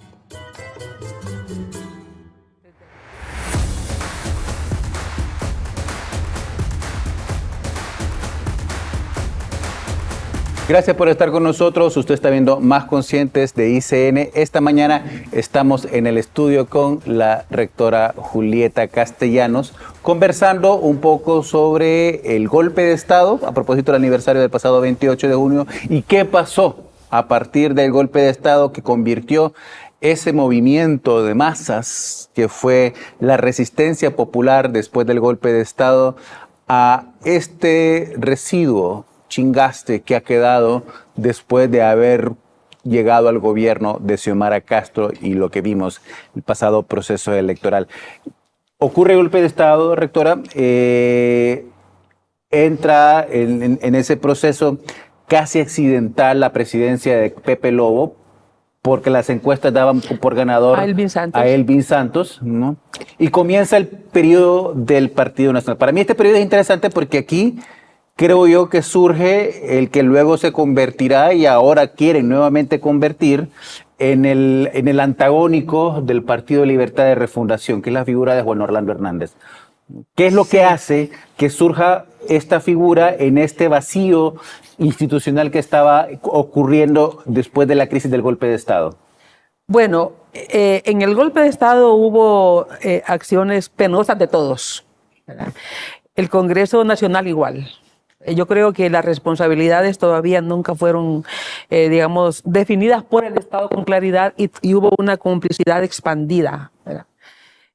Gracias por estar con nosotros. Usted está viendo Más Conscientes de ICN. Esta mañana estamos en el estudio con la rectora Julieta Castellanos, conversando un poco sobre el golpe de Estado a propósito del aniversario del pasado 28 de junio y qué pasó a partir del golpe de Estado que convirtió ese movimiento de masas que fue la resistencia popular después del golpe de Estado a este residuo chingaste que ha quedado después de haber llegado al gobierno de Xiomara Castro y lo que vimos el pasado proceso electoral. Ocurre el golpe de Estado, rectora, entra en ese proceso casi accidental la presidencia de Pepe Lobo, porque las encuestas daban por ganador a Elvin Santos, ¿no? Y comienza el periodo del Partido Nacional. Para mí este periodo es interesante porque aquí creo yo que surge el que luego se convertirá y ahora quieren nuevamente convertir en el antagónico del Partido Libertad de Refundación, que es la figura de Juan Orlando Hernández. ¿Qué es lo que hace que surja esta figura en este vacío institucional que estaba ocurriendo después de la crisis del golpe de Estado? Bueno, en el golpe de Estado hubo acciones penosas de todos, ¿verdad? El Congreso Nacional igual. Yo creo que las responsabilidades todavía nunca fueron, digamos, definidas por el Estado con claridad y hubo una complicidad expandida, ¿verdad?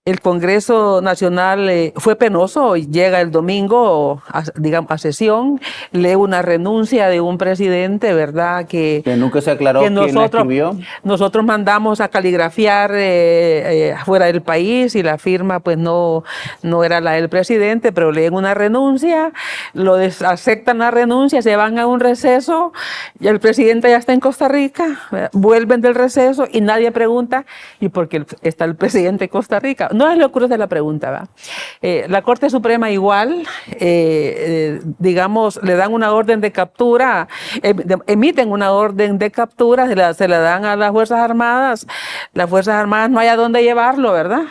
El Congreso Nacional fue penoso, llega el domingo, digamos, a sesión, lee una renuncia de un presidente, ¿verdad? Que nunca se aclaró quién la escribió. Nosotros mandamos a caligrafiar fuera del país y la firma pues no era la del presidente, pero leen una renuncia, aceptan la renuncia, se van a un receso y el presidente ya está en Costa Rica, ¿verdad? Vuelven del receso y nadie pregunta, ¿y por qué está el presidente en Costa Rica? No es locura de la pregunta, ¿va? La Corte Suprema igual, digamos, le dan una orden de captura, emiten una orden de captura, se la dan a las Fuerzas Armadas. Las Fuerzas Armadas no hay a dónde llevarlo, ¿verdad?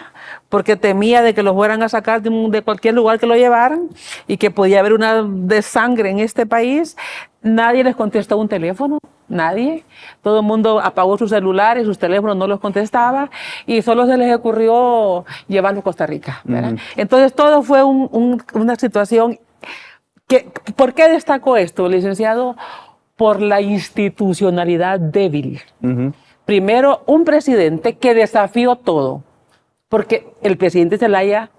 Porque temía de que lo fueran a sacar de cualquier lugar que lo llevaran y que podía haber una desangre en este país. Nadie les contestó un teléfono, nadie. Todo el mundo apagó sus celulares, sus teléfonos no los contestaba y solo se les ocurrió llevarlo a Costa Rica, ¿verdad? Entonces todo fue una situación que, ¿por qué destaco esto, licenciado? Por la institucionalidad débil. Primero, un presidente que desafió todo, porque el presidente Zelaya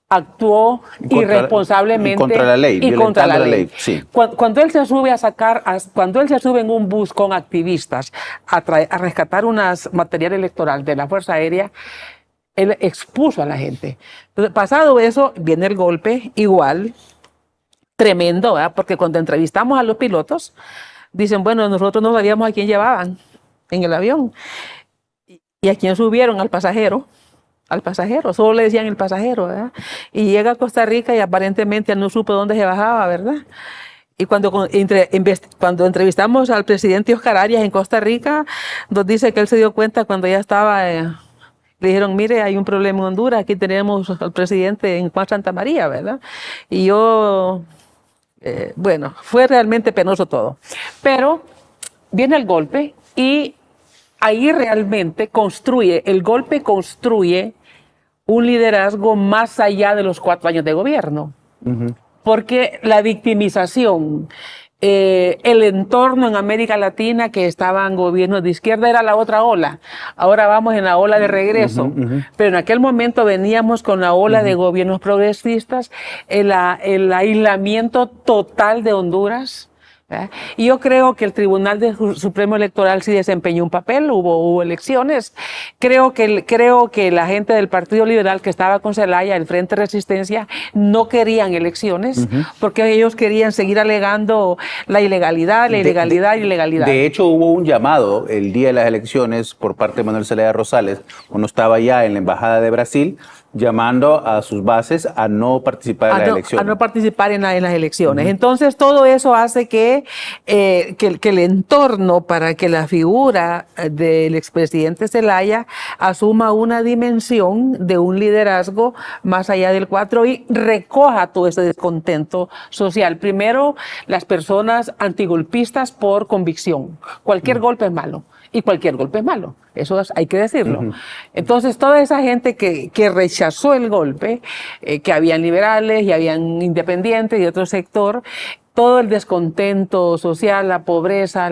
actuó irresponsablemente contra la ley, y contra la ley. Sí. Cuando él se sube cuando él se sube en un bus con activistas a rescatar unas material electoral de la Fuerza Aérea, él expuso a la gente. Entonces, pasado eso, viene el golpe, igual, tremendo, ¿verdad? Porque cuando entrevistamos a los pilotos, dicen, bueno, nosotros no sabíamos a quién llevaban en el avión y a quién subieron, al pasajero, solo le decían el pasajero, ¿verdad? Y llega a Costa Rica y aparentemente él no supo dónde se bajaba, ¿verdad? Y cuando entrevistamos al presidente Oscar Arias en Costa Rica, nos dice que él se dio cuenta cuando ya estaba, le dijeron, mire, hay un problema en Honduras, aquí tenemos al presidente en Juan Santa María, ¿verdad? Y yo, bueno, fue realmente penoso todo. Pero viene el golpe y ahí realmente el golpe construye un liderazgo más allá de los 4 años de gobierno. Porque la victimización, el entorno en América Latina que estaban gobiernos de izquierda era la otra ola. Ahora vamos en la ola de regreso. Pero en aquel momento veníamos con la ola de gobiernos progresistas, el aislamiento total de Honduras. Y yo creo que el Tribunal Supremo Electoral sí desempeñó un papel, hubo elecciones. Creo que la gente del Partido Liberal que estaba con Zelaya, el Frente Resistencia, no querían elecciones porque ellos querían seguir alegando la ilegalidad. De hecho, hubo un llamado el día de las elecciones por parte de Manuel Zelaya Rosales, cuando estaba ya en la Embajada de Brasil, llamando a sus bases a no participar en las elecciones. A no participar en las elecciones. Entonces, todo eso hace que el entorno para que la figura del expresidente Zelaya asuma una dimensión de un liderazgo más allá del 4 y recoja todo ese descontento social. Primero, las personas antigolpistas por convicción. Cualquier golpe es malo. Y cualquier golpe es malo, eso hay que decirlo. Entonces, toda esa gente que rechazó el golpe, que habían liberales y habían independientes y otro sector, todo el descontento social, la pobreza,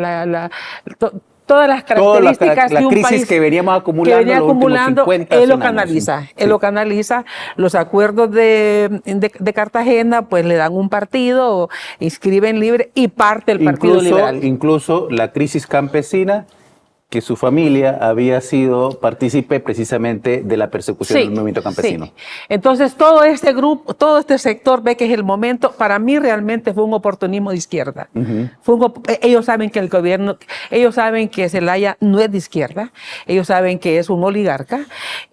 todas las características de un crisis país que veníamos acumulando, él lo canaliza. Los acuerdos de Cartagena, pues le dan un partido, inscriben libre y parte el Partido Liberal. Incluso la crisis campesina, que su familia había sido partícipe precisamente de la persecución del movimiento campesino. Sí. Entonces todo este grupo, todo este sector ve que es el momento. Para mí realmente fue un oportunismo de izquierda. Ellos saben que el gobierno, ellos saben que Zelaya no es de izquierda, ellos saben que es un oligarca,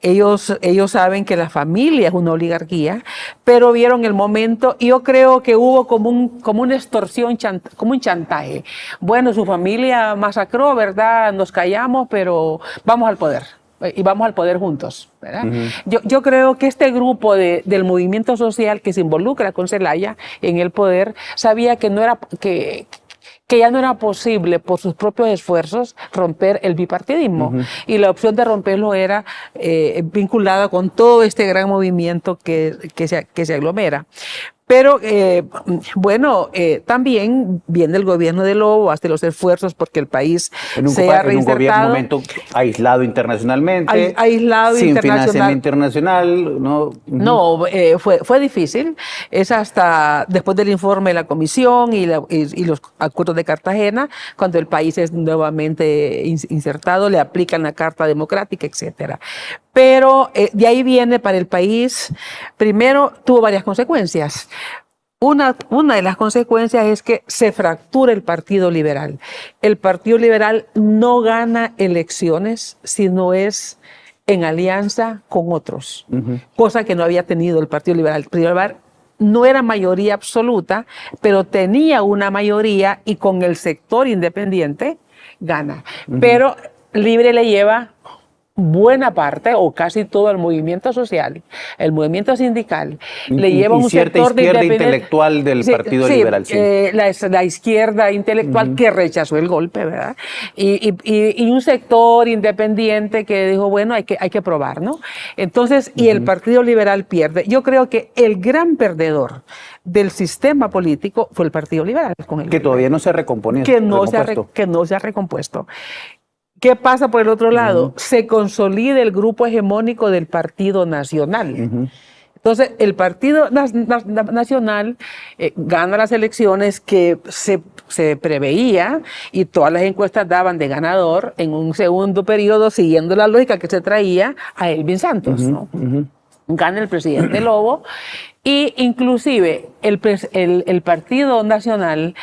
ellos saben que la familia es una oligarquía, pero vieron el momento y yo creo que hubo como una extorsión, como un chantaje. Bueno, su familia masacró, ¿verdad? Nos callamos, pero vamos al poder. Y vamos al poder juntos, ¿verdad? Yo creo que este grupo del movimiento social que se involucra con Zelaya en el poder sabía que ya no era posible por sus propios esfuerzos romper el bipartidismo. Y la opción de romperlo era vinculada con todo este gran movimiento que se aglomera. Pero, también viene el gobierno de Lobo, hace los esfuerzos porque el país sea reinsertado. En un momento aislado internacionalmente, aislado sin internacional. financiamiento internacional. No, fue difícil. Es hasta después del informe de la comisión y los acuerdos de Cartagena, cuando el país es nuevamente insertado, le aplican la Carta Democrática, etcétera. Pero de ahí viene para el país, primero tuvo varias consecuencias. Una de las consecuencias es que se fractura el Partido Liberal. El Partido Liberal no gana elecciones si no es en alianza con otros, cosa que no había tenido el Partido Liberal. El Partido Liberal no era mayoría absoluta, pero tenía una mayoría y con el sector independiente gana. Pero Libre le lleva buena parte o casi todo el movimiento social, el movimiento sindical, le lleva un cierta sector de izquierda intelectual del Partido Liberal. La izquierda intelectual que rechazó el golpe, ¿verdad? Y un sector independiente que dijo, bueno, hay que probar, ¿no? Entonces, y el Partido Liberal pierde. Yo creo que el gran perdedor del sistema político fue el Partido Liberal. Que todavía no se ha recomponido. Que no se ha recompuesto. ¿Qué pasa por el otro lado? Se consolida el grupo hegemónico del Partido Nacional. Entonces, el Partido Nacional gana las elecciones que se preveía y todas las encuestas daban de ganador en un segundo periodo, siguiendo la lógica que se traía a Elvin Santos, ¿no? Gana el presidente Lobo y inclusive el Partido Nacional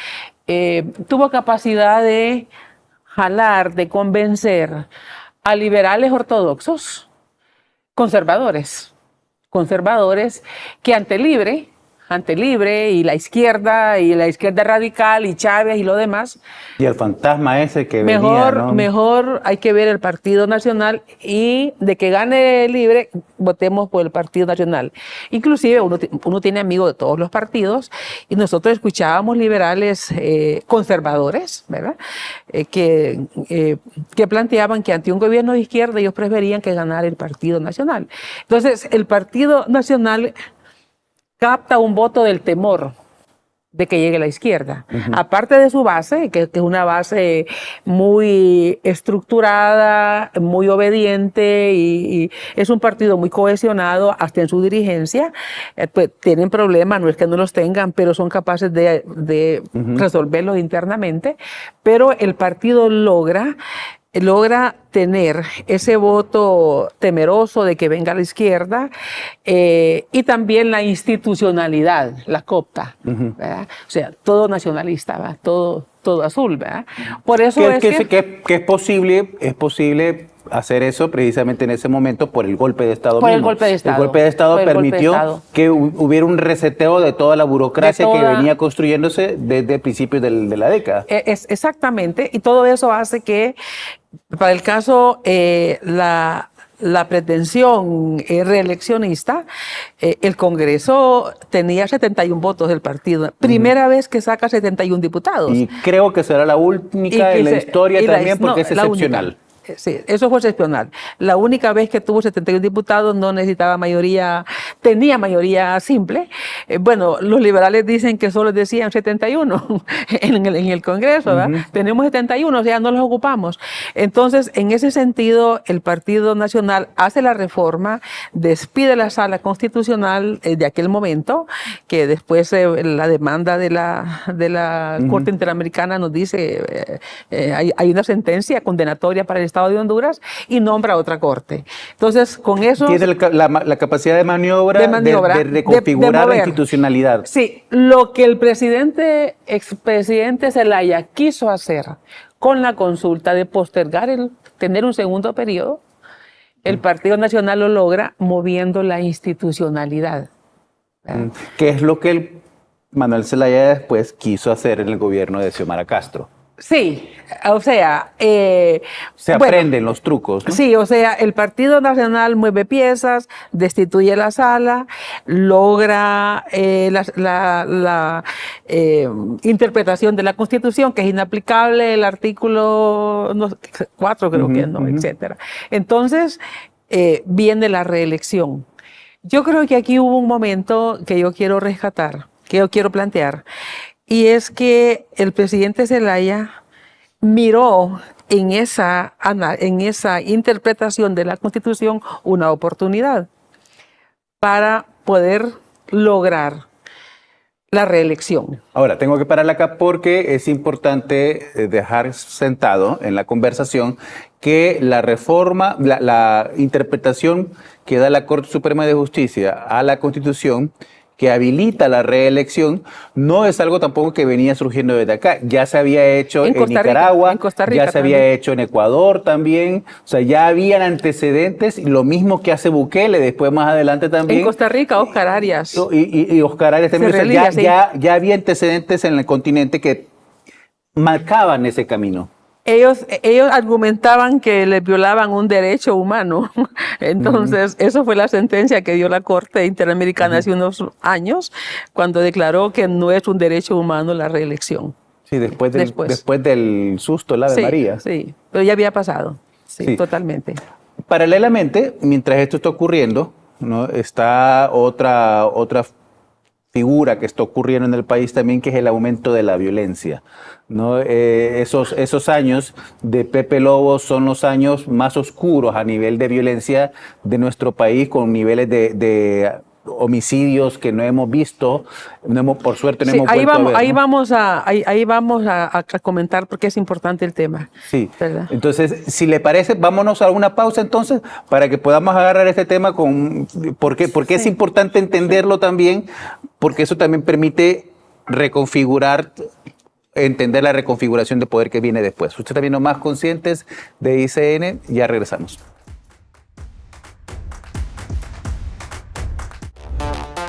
tuvo capacidad de jalar, de convencer a liberales ortodoxos, conservadores que ante Libre y la izquierda radical y Chávez y lo demás. Y el fantasma ese que venía, ¿no? Mejor hay que ver el Partido Nacional y de que gane Libre, votemos por el Partido Nacional. Inclusive uno tiene amigos de todos los partidos y nosotros escuchábamos liberales conservadores, ¿verdad? Que planteaban que ante un gobierno de izquierda ellos preferían que ganara el Partido Nacional. Entonces, el Partido Nacional capta un voto del temor de que llegue la izquierda. Aparte de su base, que es una base muy estructurada, muy obediente y es un partido muy cohesionado hasta en su dirigencia, pues tienen problemas, no es que no los tengan, pero son capaces de resolverlos internamente. Pero el partido logra tener ese voto temeroso de que venga la izquierda y también la institucionalidad, la copta, ¿verdad? O sea, todo nacionalista, ¿verdad? Todo azul, ¿verdad? Por eso que es posible hacer eso precisamente en ese momento por el golpe de Estado mismo. El golpe de Estado. El golpe de Estado permitió que hubiera un reseteo de toda la burocracia que venía construyéndose desde principios de la década. Exactamente, y todo eso hace que, para el caso, la pretensión reeleccionista, el Congreso tenía 71 votos del partido. Primera vez que saca 71 diputados. Y creo que será la única en la historia también porque es excepcional. Sí, eso fue excepcional. La única vez que tuvo 71 diputados no necesitaba mayoría, tenía mayoría simple. Bueno, los liberales dicen que solo decían 71 en el Congreso, ¿verdad? Tenemos 71, o sea, no los ocupamos. Entonces, en ese sentido, el Partido Nacional hace la reforma, despide la sala constitucional de aquel momento, que después la demanda de la Corte Interamericana nos dice, hay una sentencia condenatoria para el Estado de Honduras, y nombra otra corte. Entonces, con eso... Tiene la capacidad de maniobra, de reconfigurar la institucionalidad. Sí, lo que el expresidente Zelaya quiso hacer con la consulta de postergar tener un segundo periodo, el Partido Nacional lo logra moviendo la institucionalidad. ¿Qué es lo que Manuel Zelaya después quiso hacer en el gobierno de Xiomara Castro? Sí, o sea... Se aprenden los trucos, ¿no? Sí, o sea, el Partido Nacional mueve piezas, destituye la sala, logra la interpretación de la Constitución, que es inaplicable, el artículo 4 creo que no, etcétera. Entonces, viene la reelección. Yo creo que aquí hubo un momento que yo quiero rescatar, que yo quiero plantear, y es que el presidente Zelaya miró en esa interpretación de la Constitución una oportunidad para poder lograr la reelección. Ahora, tengo que parar acá porque es importante dejar sentado en la conversación que la reforma, la interpretación que da la Corte Suprema de Justicia a la Constitución, que habilita la reelección, no es algo tampoco que venía surgiendo desde acá. Ya se había hecho en Nicaragua, en Costa Rica ya se había hecho en Ecuador también. O sea, ya habían antecedentes, y lo mismo que hace Bukele, después más adelante también. En Costa Rica, Oscar Arias. Y Oscar Arias también. O sea, ya había antecedentes en el continente que marcaban ese camino. Ellos argumentaban que les violaban un derecho humano. Entonces, eso fue la sentencia que dio la Corte Interamericana hace unos años, cuando declaró que no es un derecho humano la reelección. Sí, después del susto, la de María. Sí, pero ya había pasado. Sí, totalmente. Paralelamente, mientras esto está ocurriendo, ¿no?, está otra figura que está ocurriendo en el país también, que es el aumento de la violencia, ¿no? Esos años de Pepe Lobo son los años más oscuros a nivel de violencia de nuestro país, con niveles de homicidios que no hemos visto, por suerte no hemos vuelto a ver, ¿no? Ahí vamos a comentar, porque es importante el tema. Sí, ¿verdad? Entonces, si le parece, vámonos a una pausa entonces, para que podamos agarrar este tema porque es importante entenderlo también, porque eso también permite entender la reconfiguración de poder que viene después. Usted está viendo Más Conscientes de ICN, ya regresamos.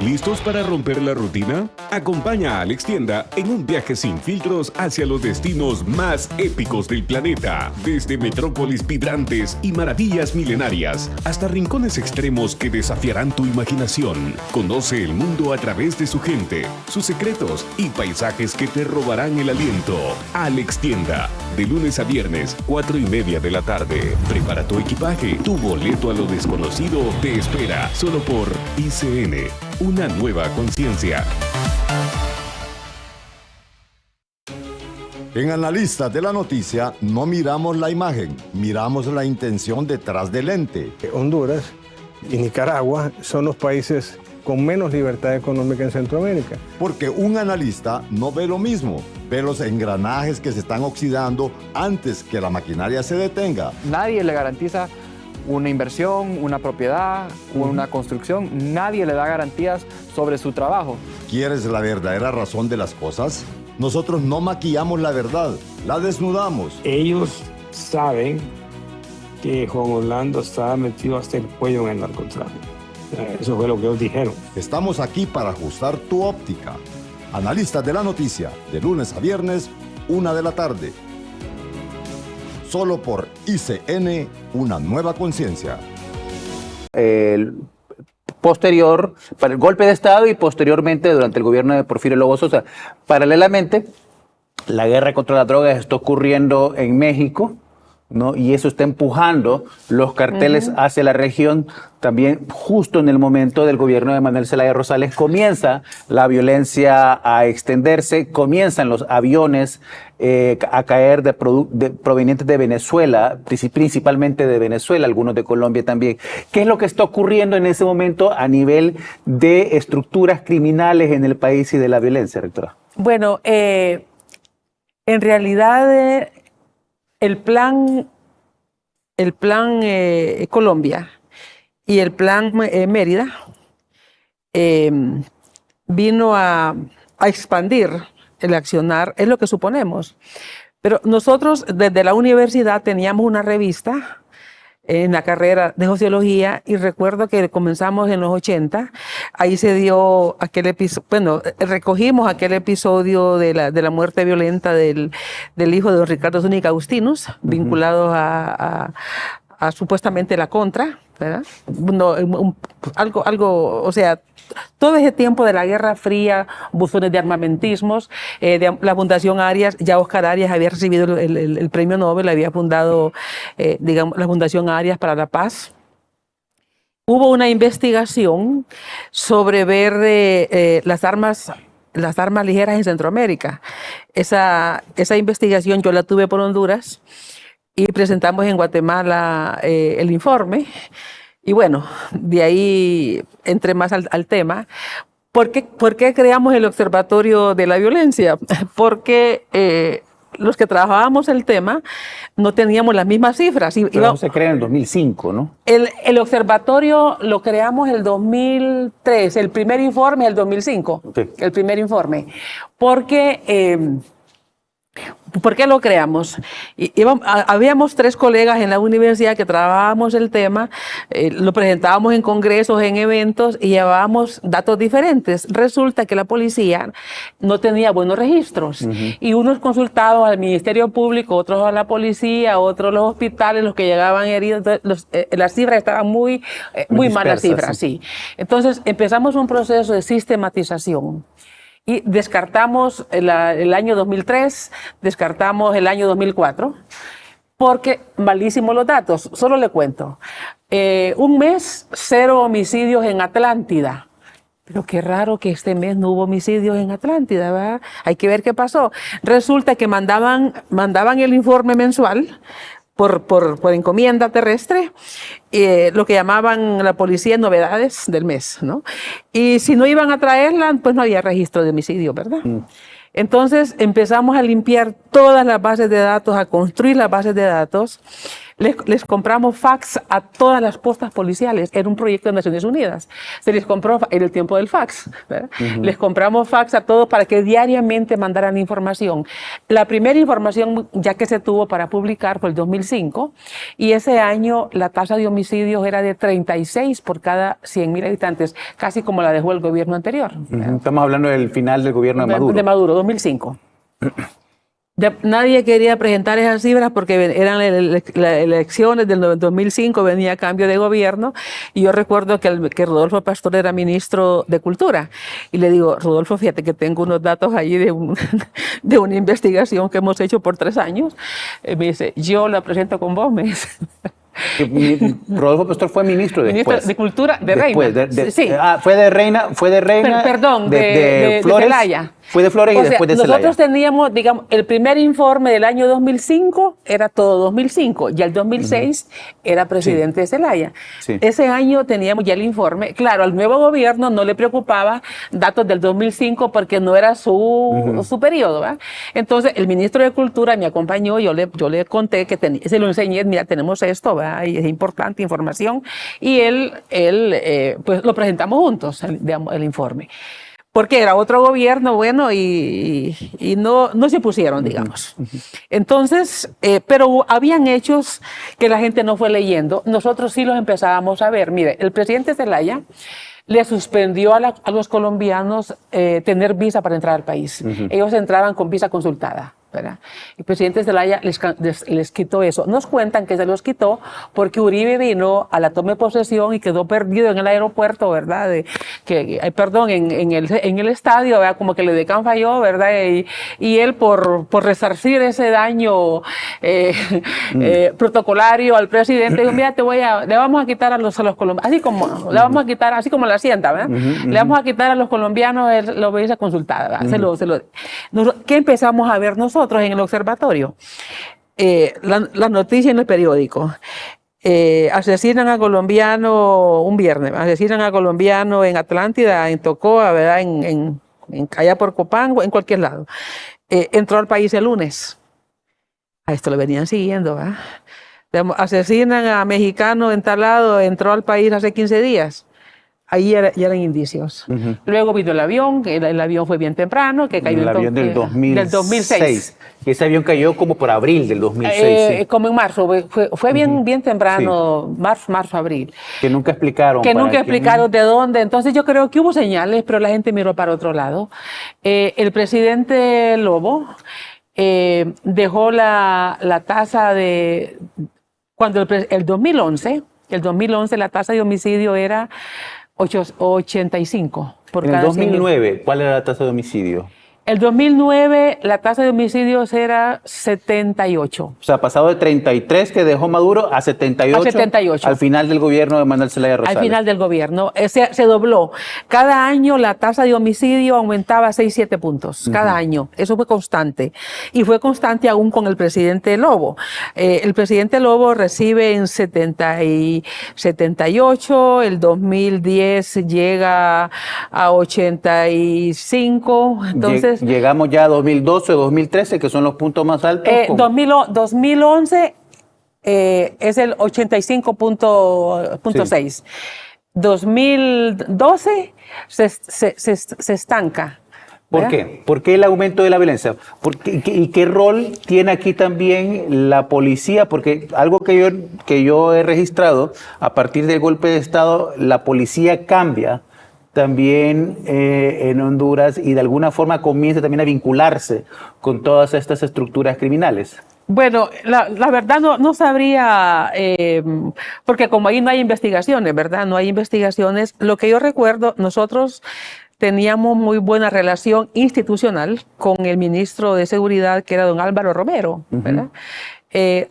¿Listos para romper la rutina? Acompaña a Alex Tienda en un viaje sin filtros hacia los destinos más épicos del planeta. Desde metrópolis vibrantes y maravillas milenarias hasta rincones extremos que desafiarán tu imaginación. Conoce el mundo a través de su gente, sus secretos y paisajes que te robarán el aliento. Alex Tienda, de lunes a viernes, 4:30 de la tarde. Prepara tu equipaje, tu boleto a lo desconocido te espera, solo por ICN. Una nueva conciencia. En Analistas de la Noticia no miramos la imagen, miramos la intención detrás del ente. Honduras y Nicaragua son los países con menos libertad económica en Centroamérica. Porque un analista no ve lo mismo, ve los engranajes que se están oxidando antes que la maquinaria se detenga. Nadie le garantiza una inversión, una propiedad, una construcción. Nadie le da garantías sobre su trabajo. ¿Quieres la verdadera razón de las cosas? Nosotros no maquillamos la verdad, la desnudamos. Ellos saben que Juan Orlando estaba metido hasta el cuello en el narcotráfico. Eso fue lo que ellos dijeron. Estamos aquí para ajustar tu óptica. Analistas de la Noticia, de lunes a viernes, 1 de la tarde. Solo por ICN, una nueva conciencia. Posterior, para el golpe de Estado y posteriormente durante el gobierno de Porfirio Lobo Sosa. Paralelamente, la guerra contra las drogas está ocurriendo en México, ¿no? Y eso está empujando los carteles hacia la región. También justo en el momento del gobierno de Manuel Zelaya Rosales comienza la violencia a extenderse, comienzan los aviones a caer provenientes de Venezuela, principalmente de Venezuela, algunos de Colombia también. ¿Qué es lo que está ocurriendo en ese momento a nivel de estructuras criminales en el país y de la violencia, rectora? Bueno, en realidad el plan Colombia y el plan Mérida vino a expandir el accionar, es lo que suponemos. Pero nosotros desde la universidad teníamos una revista en la carrera de sociología y recuerdo que comenzamos en los 80, ahí se dio aquel episodio, bueno, recogimos aquel episodio de la muerte violenta del hijo de don Ricardo Zúñiga Agustinus, vinculados a supuestamente la Contra, ¿verdad? No, algo, o sea, todo ese tiempo de la Guerra Fría, buzones de armamentismos, la Fundación Arias, ya Oscar Arias había recibido el premio Nobel, había fundado, digamos, la Fundación Arias para la Paz. Hubo una investigación sobre ver las armas ligeras en Centroamérica. Esa investigación yo la tuve por Honduras y presentamos en Guatemala el informe. Y bueno, de ahí entré más al tema. ¿Por qué creamos el Observatorio de la Violencia? Porque los que trabajábamos el tema no teníamos las mismas cifras. Pero se crea en el 2005, ¿no? El observatorio lo creamos en el 2003, el primer informe es el 2005, okay. El primer informe. Porque... ¿por qué lo creamos? Habíamos 3 colegas en la universidad que trabajábamos el tema, lo presentábamos en congresos, en eventos y llevábamos datos diferentes. Resulta que la policía no tenía buenos registros y unos consultados al Ministerio Público, otros a la policía, otros a los hospitales, los que llegaban heridos. Las cifras estaban muy malas cifras, sí. Entonces empezamos un proceso de sistematización. Y descartamos el año 2003, descartamos el año 2004, porque malísimos los datos. Solo le cuento. Un mes, 0 homicidios en Atlántida. Pero qué raro que este mes no hubo homicidios en Atlántida, ¿verdad? Hay que ver qué pasó. Resulta que mandaban el informe mensual por encomienda terrestre, lo que llamaban la policía novedades del mes, ¿no? Y si no iban a traerla, pues no había registro de homicidio, ¿verdad? Entonces empezamos a limpiar todas las bases de datos, a construir las bases de datos. Les compramos fax a todas las postas policiales. Era un proyecto de Naciones Unidas. Se les compró en el tiempo del fax, ¿verdad? Les compramos fax a todos para que diariamente mandaran información. La primera información ya que se tuvo para publicar fue el 2005 y ese año la tasa de homicidios era de 36 por cada 100.000 habitantes, casi como la dejó el gobierno anterior. Estamos hablando del final del gobierno de Maduro. De Maduro, 2005. Nadie quería presentar esas cifras porque eran las elecciones del 2005, venía cambio de gobierno y yo recuerdo que Rodolfo Pastor era ministro de Cultura y le digo, Rodolfo, fíjate que tengo unos datos allí de una investigación que hemos hecho por 3 años. Me dice, yo la presento con vos, me dice. Rodolfo Pastor fue ministro después. De Cultura, de Reina. Sí. Fue de Reina. Perdón, de Flores. De Zelaya. Fue de Flores y después de Zelaya. Nosotros teníamos, digamos, el primer informe del año 2005 era todo 2005, ya el 2006 era presidente de Zelaya. Sí. Ese año teníamos ya el informe. Claro, al nuevo gobierno no le preocupaba datos del 2005 porque no era su periodo, ¿verdad? Entonces, el ministro de Cultura me acompañó, yo le conté que se lo enseñé, mira, tenemos esto, ¿verdad? Y es importante información. Y él pues lo presentamos juntos, el informe. Porque era otro gobierno, bueno, y no se pusieron, digamos. Entonces, pero habían hechos que la gente no fue leyendo. Nosotros sí los empezábamos a ver. Mire, el presidente Zelaya le suspendió a los colombianos tener visa para entrar al país. Ellos entraban con visa consultada, ¿verdad? El presidente Zelaya les quitó eso. Nos cuentan que se los quitó porque Uribe vino a la toma de posesión y quedó perdido en el aeropuerto, ¿verdad? En el estadio, ¿verdad? Como que le decan falló, ¿verdad? Y él por resarcir ese daño protocolario al presidente. Dijo, mira, le vamos a quitar a los colombianos, así como le vamos a quitar, así como la hacienda, ¿verdad? Le vamos a quitar a los colombianos la obediencia consultada. ¿Qué empezamos a ver nosotros en el observatorio? La noticia en el periódico. Asesinan a colombiano un viernes, asesinan a colombiano en Atlántida, en Tocoa, ¿verdad? Allá por Copán, en cualquier lado. Entró al país el lunes. A esto lo venían siguiendo, ¿verdad? Asesinan a mexicano en tal lado, entró al país hace 15 días. Ahí ya eran indicios. Luego vino el avión, el avión fue bien temprano, que cayó el avión del 2006. Y ese avión cayó como por abril del 2006. Como en marzo, fue bien temprano, marzo, abril. Que nunca explicaron. Que nunca explicaron de dónde. Entonces yo creo que hubo señales, pero la gente miró para otro lado. El presidente Lobo dejó la tasa de... Cuando el 2011 la tasa de homicidio era 85 por cada 100.000. En el 2009, ¿cuál era la tasa de homicidio? El 2009 la tasa de homicidios era 78. O sea, pasado de 33 que dejó Maduro a 78, a 78. Al final del gobierno de Manuel Zelaya Rosales. Al final del gobierno. Se dobló. Cada año la tasa de homicidio aumentaba 6-7 puntos. Cada año. Eso fue constante. Y fue constante aún con el presidente Lobo. El presidente Lobo recibe en 78, el 2010 llega a 85. Entonces... Llegamos ya a 2012, 2013, que son los puntos más altos. 2011 es el 85.6. 2012 se estanca. ¿Por qué? ¿Por qué el aumento de la violencia? ¿Y qué rol tiene aquí también la policía? Porque algo que yo he registrado, a partir del golpe de Estado, la policía cambia también en Honduras y de alguna forma comienza también a vincularse con todas estas estructuras criminales. Bueno, la verdad no sabría, porque como ahí no hay investigaciones, ¿verdad? No hay investigaciones. Lo que yo recuerdo, nosotros teníamos muy buena relación institucional con el ministro de Seguridad, que era don Álvaro Romero, ¿verdad?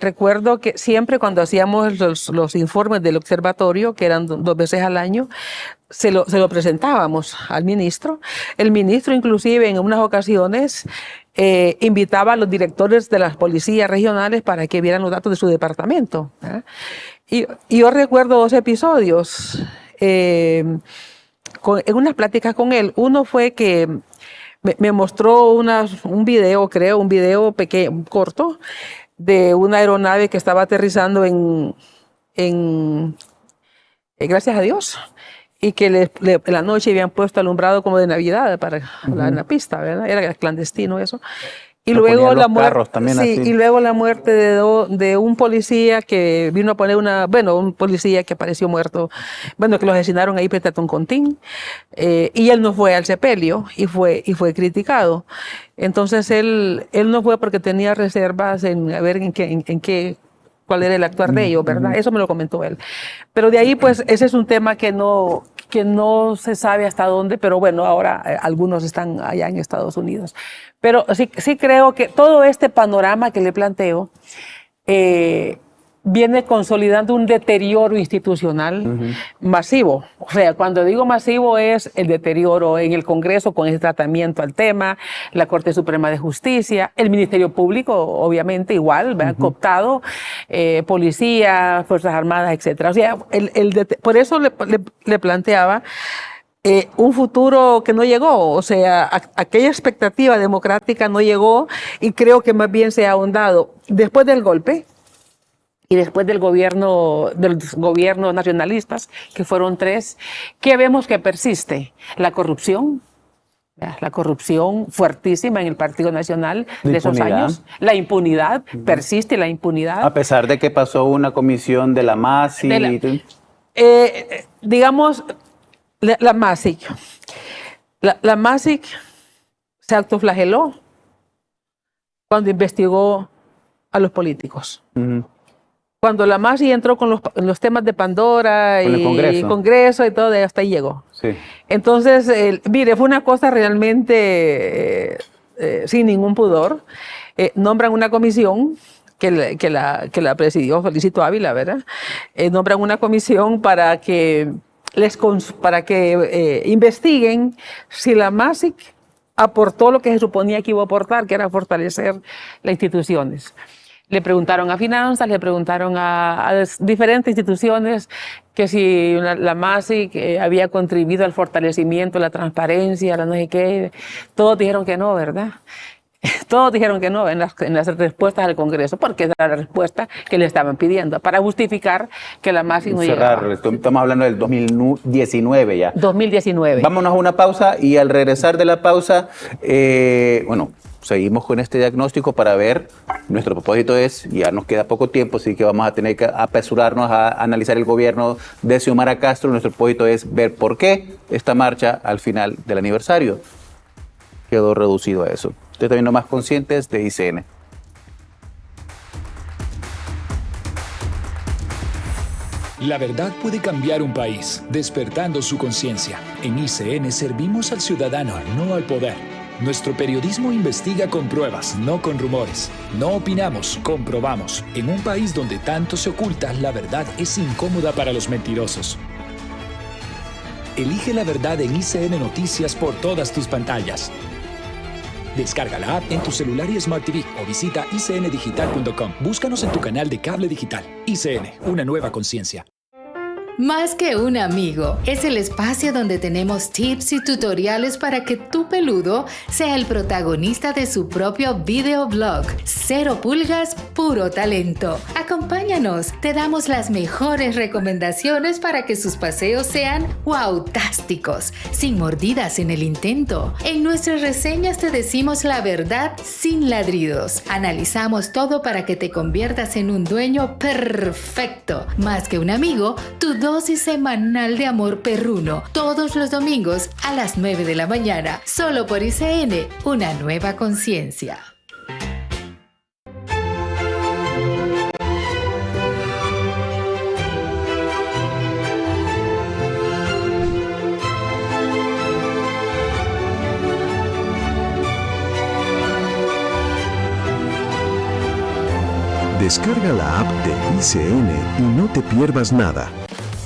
Recuerdo que siempre cuando hacíamos los informes del observatorio, que eran 2 veces al año, se lo presentábamos al ministro. El ministro inclusive en unas ocasiones invitaba a los directores de las policías regionales para que vieran los datos de su departamento, ¿eh? Y yo recuerdo 2 episodios en unas pláticas con él. Uno fue que me mostró un video pequeño, corto, de una aeronave que estaba aterrizando gracias a Dios, y que en la noche habían puesto alumbrado como de Navidad para la pista, ¿verdad? Era clandestino eso. Y luego la muerte, y luego la muerte de un policía que vino a poner un policía que apareció muerto, que lo asesinaron ahí frente a Toncontín, y él no fue al sepelio y fue criticado. Entonces él no fue porque tenía reservas en a ver cuál era el actuar de ellos, ¿verdad? Eso me lo comentó él. Pero de ahí, pues, ese es un tema que no se sabe hasta dónde, pero bueno, ahora algunos están allá en Estados Unidos. Pero sí creo que todo este panorama que le planteo viene consolidando un deterioro institucional masivo. O sea, cuando digo masivo es el deterioro en el Congreso con ese tratamiento al tema, la Corte Suprema de Justicia, el Ministerio Público, obviamente, igual, ¿verdad? Cooptado, policía, Fuerzas Armadas, etcétera. O sea, por eso le planteaba un futuro que no llegó, o sea, aquella expectativa democrática no llegó y creo que más bien se ha ahondado después del golpe. Y después de los gobiernos nacionalistas, que fueron 3, ¿qué vemos que persiste? La corrupción fuertísima en el Partido Nacional de esos años. La impunidad, persiste la impunidad. A pesar de que pasó una comisión de la MASIC. Digamos, la MASIC. La MASIC se autoflageló cuando investigó a los políticos. Cuando la MASIC entró con los temas de Pandora y Congreso y todo, hasta ahí llegó. Sí. Entonces, mire, fue una cosa realmente sin ningún pudor. Nombran una comisión que la presidió Felicito Ávila, ¿verdad? Nombran una comisión para que investiguen si la MASIC aportó lo que se suponía que iba a aportar, que era fortalecer las instituciones. Le preguntaron a Finanzas, le preguntaron a diferentes instituciones que si la MASIC había contribuido al fortalecimiento, la transparencia, la no sé qué. Todos dijeron que no, ¿verdad? Todos dijeron que no en las respuestas al Congreso, porque esa era la respuesta que le estaban pidiendo, para justificar que la MASIC no llegaba. Estamos hablando del 2019 ya. 2019. Vámonos a una pausa y al regresar de la pausa, seguimos con este diagnóstico para ver, nuestro propósito es, ya nos queda poco tiempo, así que vamos a tener que apresurarnos a analizar el gobierno de Xiomara Castro. Nuestro propósito es ver por qué esta marcha al final del aniversario quedó reducido a eso. Ustedes también más conscientes de ICN. La verdad puede cambiar un país, despertando su conciencia. En ICN servimos al ciudadano, no al poder. Nuestro periodismo investiga con pruebas, no con rumores. No opinamos, comprobamos. En un país donde tanto se oculta, la verdad es incómoda para los mentirosos. Elige la verdad en ICN Noticias por todas tus pantallas. Descarga la app en tu celular y Smart TV o visita icndigital.com. Búscanos en tu canal de cable digital. ICN, una nueva conciencia. Más que un amigo, es el espacio donde tenemos tips y tutoriales para que tu peludo sea el protagonista de su propio videoblog. 0 pulgas, puro talento. Acompáñanos, te damos las mejores recomendaciones para que sus paseos sean wow-tásticos, sin mordidas en el intento. En nuestras reseñas te decimos la verdad sin ladridos. Analizamos todo para que te conviertas en un dueño perfecto. Más que un amigo, tu dosis semanal de amor perruno, todos los domingos a las 9 de la mañana, solo por ICN, una nueva conciencia. Descarga la app de ICN y no te pierdas nada.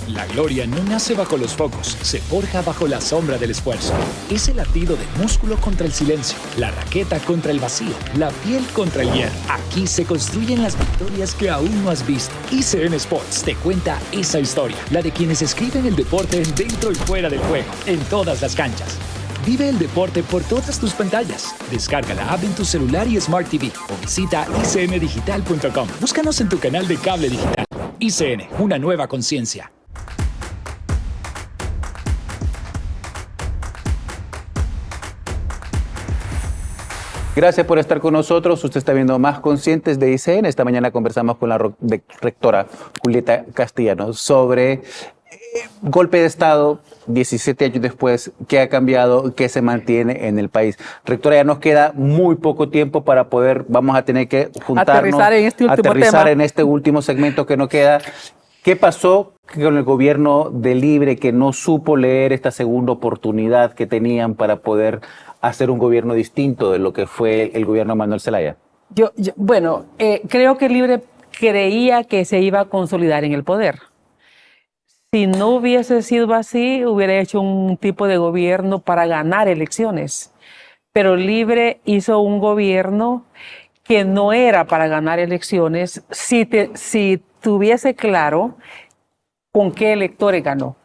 La gloria no nace bajo los focos, se forja bajo la sombra del esfuerzo. Es el latido del músculo contra el silencio, la raqueta contra el vacío, la piel contra el hierro. Aquí se construyen las victorias que aún no has visto. ICN Sports te cuenta esa historia, la de quienes escriben el deporte dentro y fuera del juego, en todas las canchas. Vive el deporte por todas tus pantallas. Descarga la app en tu celular y Smart TV o visita icndigital.com. Búscanos en tu canal de cable digital. ICN, una nueva conciencia. Gracias por estar con nosotros. Usted está viendo Más Conscientes de ICN. Esta mañana conversamos con la rectora Julieta Castellano sobre golpe de Estado, 17 años después, qué ha cambiado, qué se mantiene en el país. Rectora, ya nos queda muy poco tiempo para poder, vamos a tener que juntarnos, aterrizar en este último segmento que nos queda. ¿Qué pasó con el gobierno de Libre que no supo leer esta segunda oportunidad que tenían para poder hacer un gobierno distinto de lo que fue el gobierno de Manuel Zelaya? Creo que Libre creía que se iba a consolidar en el poder. Si no hubiese sido así, hubiera hecho un tipo de gobierno para ganar elecciones. Pero Libre hizo un gobierno que no era para ganar elecciones si tuviese claro con qué electores ganó.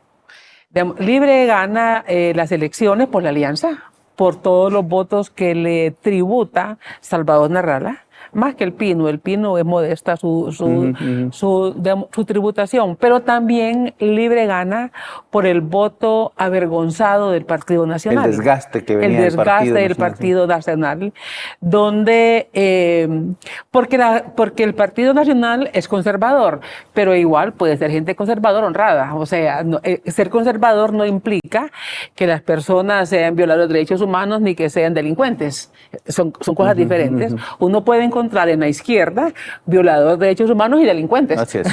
Libre gana las elecciones por la alianza, por todos los votos que le tributa Salvador Narrala, más que el Pino es modesta su tributación, pero también Libre gana por el voto avergonzado del Partido Nacional. El desgaste que venía del Partido Nacional, donde, porque el Partido Nacional es conservador, pero igual puede ser gente conservadora honrada. O sea, ser conservador no implica que las personas sean violadores de derechos humanos ni que sean delincuentes. Son cosas diferentes. Uno puede encontrar en la izquierda violadores de derechos humanos y delincuentes. Así es.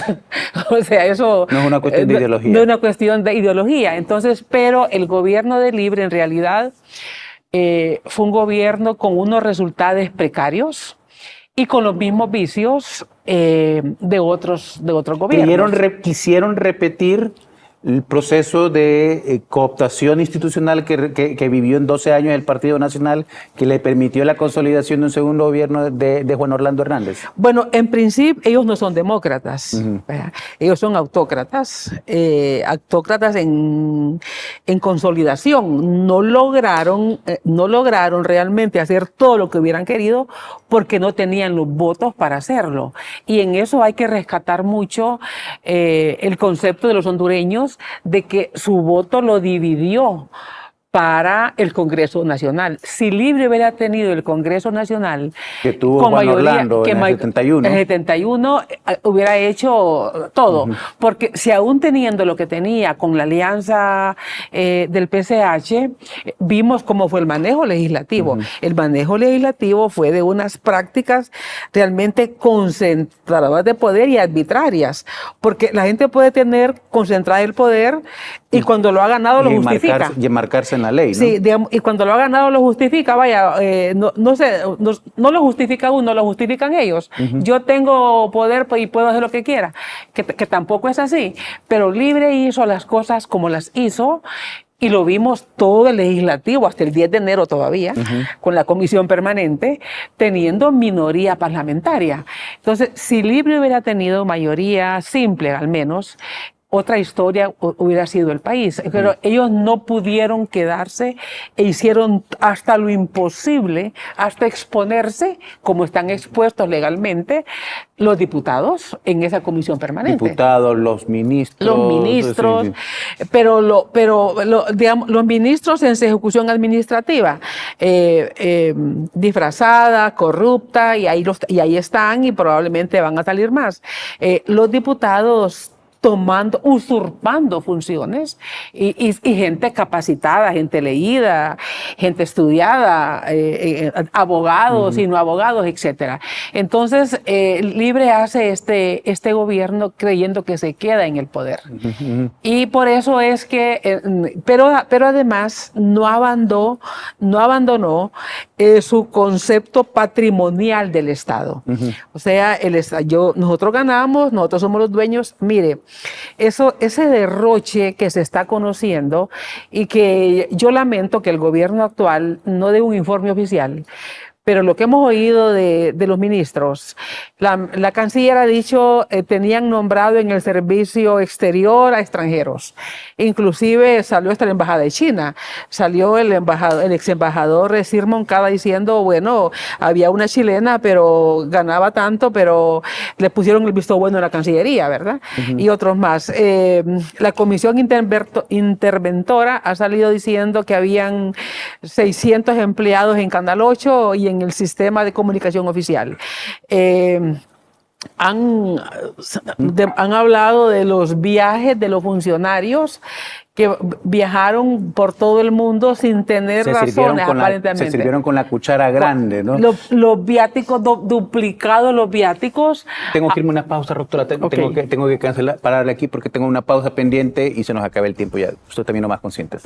O sea, eso no es una cuestión de ideología. No es una cuestión de ideología. Entonces, pero el gobierno de Libre en realidad fue un gobierno con unos resultados precarios y con los mismos vicios de otros gobiernos. Quisieron repetir el proceso de cooptación institucional que vivió en 12 años el Partido Nacional, que le permitió la consolidación de un segundo gobierno de Juan Orlando Hernández. Bueno, en principio ellos no son demócratas, ellos son autócratas, autócratas en consolidación. No lograron realmente hacer todo lo que hubieran querido porque no tenían los votos para hacerlo. Y en eso hay que rescatar mucho el concepto de los hondureños de que su voto lo dividió para el Congreso Nacional. Si Libre hubiera tenido el Congreso Nacional que tuvo con Juan mayoría, Orlando en el 71. En el 71 hubiera hecho todo, porque si aún teniendo lo que tenía con la alianza del PCH, vimos cómo fue el manejo legislativo. El manejo legislativo fue de unas prácticas realmente concentradoras de poder y arbitrarias, porque la gente puede tener concentrada el poder y cuando lo ha ganado lo justifica. Y enmarcarse en la ley, ¿no? Sí, digamos, y cuando lo ha ganado lo justifica, vaya, no lo justifica uno, lo justifican ellos. Yo tengo poder y puedo hacer lo que quiera, que tampoco es así, pero Libre hizo las cosas como las hizo. Y lo vimos todo el legislativo, hasta el 10 de enero todavía, con la comisión permanente, teniendo minoría parlamentaria. Entonces, si Libre hubiera tenido mayoría simple, al menos, otra historia hubiera sido el país. Pero ellos no pudieron quedarse e hicieron hasta lo imposible, hasta exponerse, como están expuestos legalmente, los diputados en esa comisión permanente. Diputados, los ministros. Los ministros, sí. Pero digamos, los ministros en su ejecución administrativa, disfrazada, corrupta, y ahí están y probablemente van a salir más. Los diputados usurpando funciones y gente capacitada, gente leída, gente estudiada, abogados y no abogados, etcétera. Entonces, Libre hace este gobierno creyendo que se queda en el poder. Y por eso es que, pero además no abandonó su concepto patrimonial del Estado. O sea, nosotros ganamos, nosotros somos los dueños. Mire, ese derroche que se está conociendo y que yo lamento que el gobierno actual no dé un informe oficial, pero lo que hemos oído de los ministros, la canciller ha dicho tenían nombrado en el servicio exterior a extranjeros. Inclusive salió hasta la embajada de China, salió el ex embajador Sir Moncada diciendo, bueno, había una chilena, pero ganaba tanto, pero le pusieron el visto bueno a la Cancillería, ¿verdad? Y otros más. La comisión interventora ha salido diciendo que habían 600 empleados en Canal 8 y en el sistema de comunicación oficial. Han hablado de los viajes de los funcionarios que viajaron por todo el mundo sin tener razones, aparentemente. Se sirvieron con la cuchara grande, ¿no? Los viáticos, duplicados los viáticos. Tengo que irme a una pausa, doctora. Tengo que cancelar, pararle aquí porque tengo una pausa pendiente y se nos acaba el tiempo ya. Ustedes también no más conscientes.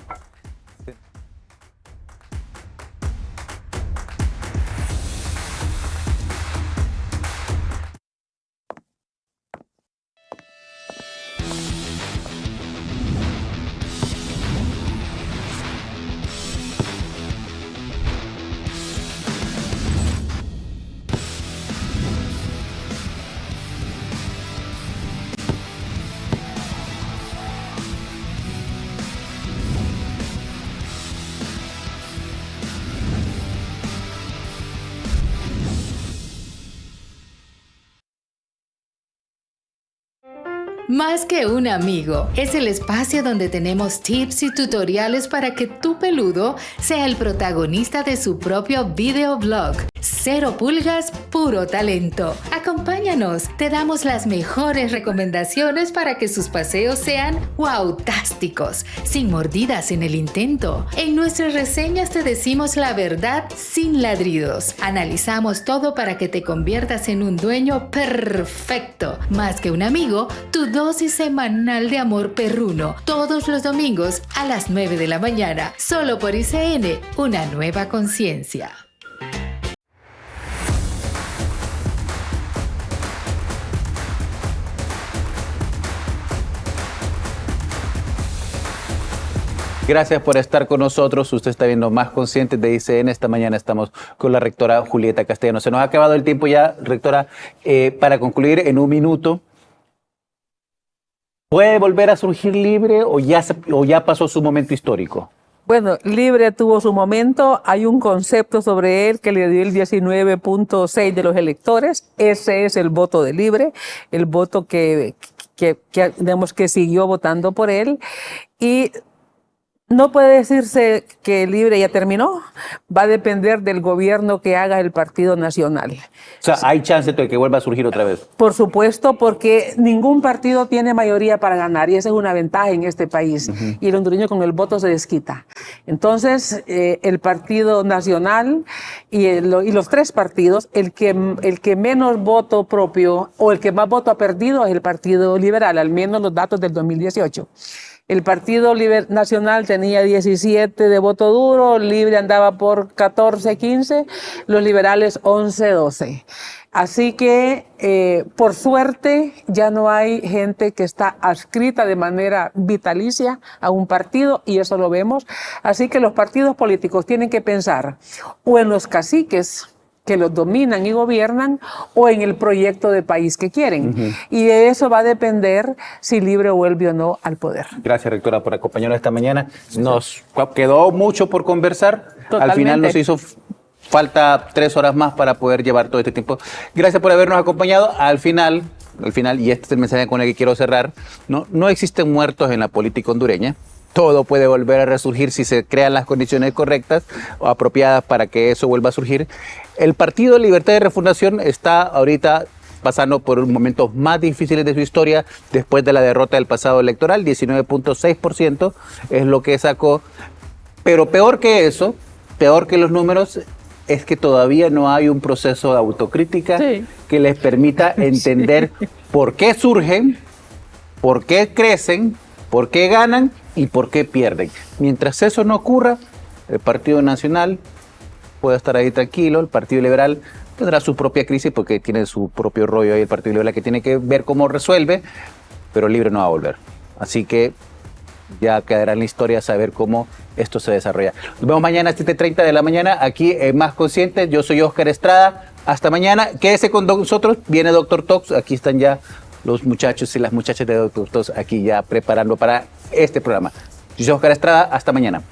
Más que un amigo, es el espacio donde tenemos tips y tutoriales para que tu peludo sea el protagonista de su propio videoblog. 0 pulgas, puro talento. Acompáñanos, te damos las mejores recomendaciones para que sus paseos sean wow-tásticos, sin mordidas en el intento. En nuestras reseñas te decimos la verdad sin ladridos. Analizamos todo para que te conviertas en un dueño perfecto. Más que un amigo, tu dosis semanal de amor perruno, todos los domingos a las 9 de la mañana, solo por ICN, una nueva conciencia. Gracias por estar con nosotros. Usted está viendo Más Conscientes de ICN. Esta mañana estamos con la rectora Julieta Castellanos. Se nos ha acabado el tiempo ya, rectora. Para concluir en un minuto, ¿puede volver a surgir Libre o ya pasó su momento histórico? Bueno, Libre tuvo su momento. Hay un concepto sobre él que le dio el 19.6 de los electores. Ese es el voto de Libre, el voto que digamos que siguió votando por él. Y no puede decirse que Libre ya terminó, va a depender del gobierno que haga el Partido Nacional. O sea, ¿hay chance de que vuelva a surgir otra vez? Por supuesto, porque ningún partido tiene mayoría para ganar y esa es una ventaja en este país. Y el hondureño con el voto se desquita. Entonces, el Partido Nacional y los tres partidos, el que menos voto propio o el que más voto ha perdido es el Partido Liberal, al menos los datos del 2018. El Partido Nacional tenía 17 de voto duro, Libre andaba por 14, 15, los liberales 11, 12. Así que, por suerte, ya no hay gente que está adscrita de manera vitalicia a un partido y eso lo vemos. Así que los partidos políticos tienen que pensar o en los caciques que los dominan y gobiernan o en el proyecto de país que quieren. Y de eso va a depender si Libre vuelve o no al poder. Gracias, rectora, por acompañarnos esta mañana. Nos quedó mucho por conversar. Totalmente. Al final nos hizo falta 3 horas más para poder llevar todo este tiempo. Gracias por habernos acompañado. Al final, y este es el mensaje con el que quiero cerrar, no existen muertos en la política hondureña. Todo puede volver a resurgir si se crean las condiciones correctas o apropiadas para que eso vuelva a surgir. El Partido Libertad y Refundación está ahorita pasando por unos momentos más difíciles de su historia después de la derrota del pasado electoral. 19.6% es lo que sacó. Pero peor que eso, peor que los números, es que todavía no hay un proceso de autocrítica que les permita entender por qué surgen, por qué crecen, por qué ganan y por qué pierden. Mientras eso no ocurra, el Partido Nacional puede estar ahí tranquilo, el Partido Liberal tendrá su propia crisis porque tiene su propio rollo ahí el Partido Liberal que tiene que ver cómo resuelve, pero Libre no va a volver. Así que ya quedará en la historia saber cómo esto se desarrolla. Nos vemos mañana a 7:30 de la mañana aquí en Más Conscientes. Yo soy Oscar Estrada. Hasta mañana. Quédese con nosotros. Viene Dr. Talks. Aquí están ya los muchachos y las muchachas de Dr. Talks aquí ya preparando para este programa. Yo soy Oscar Estrada. Hasta mañana.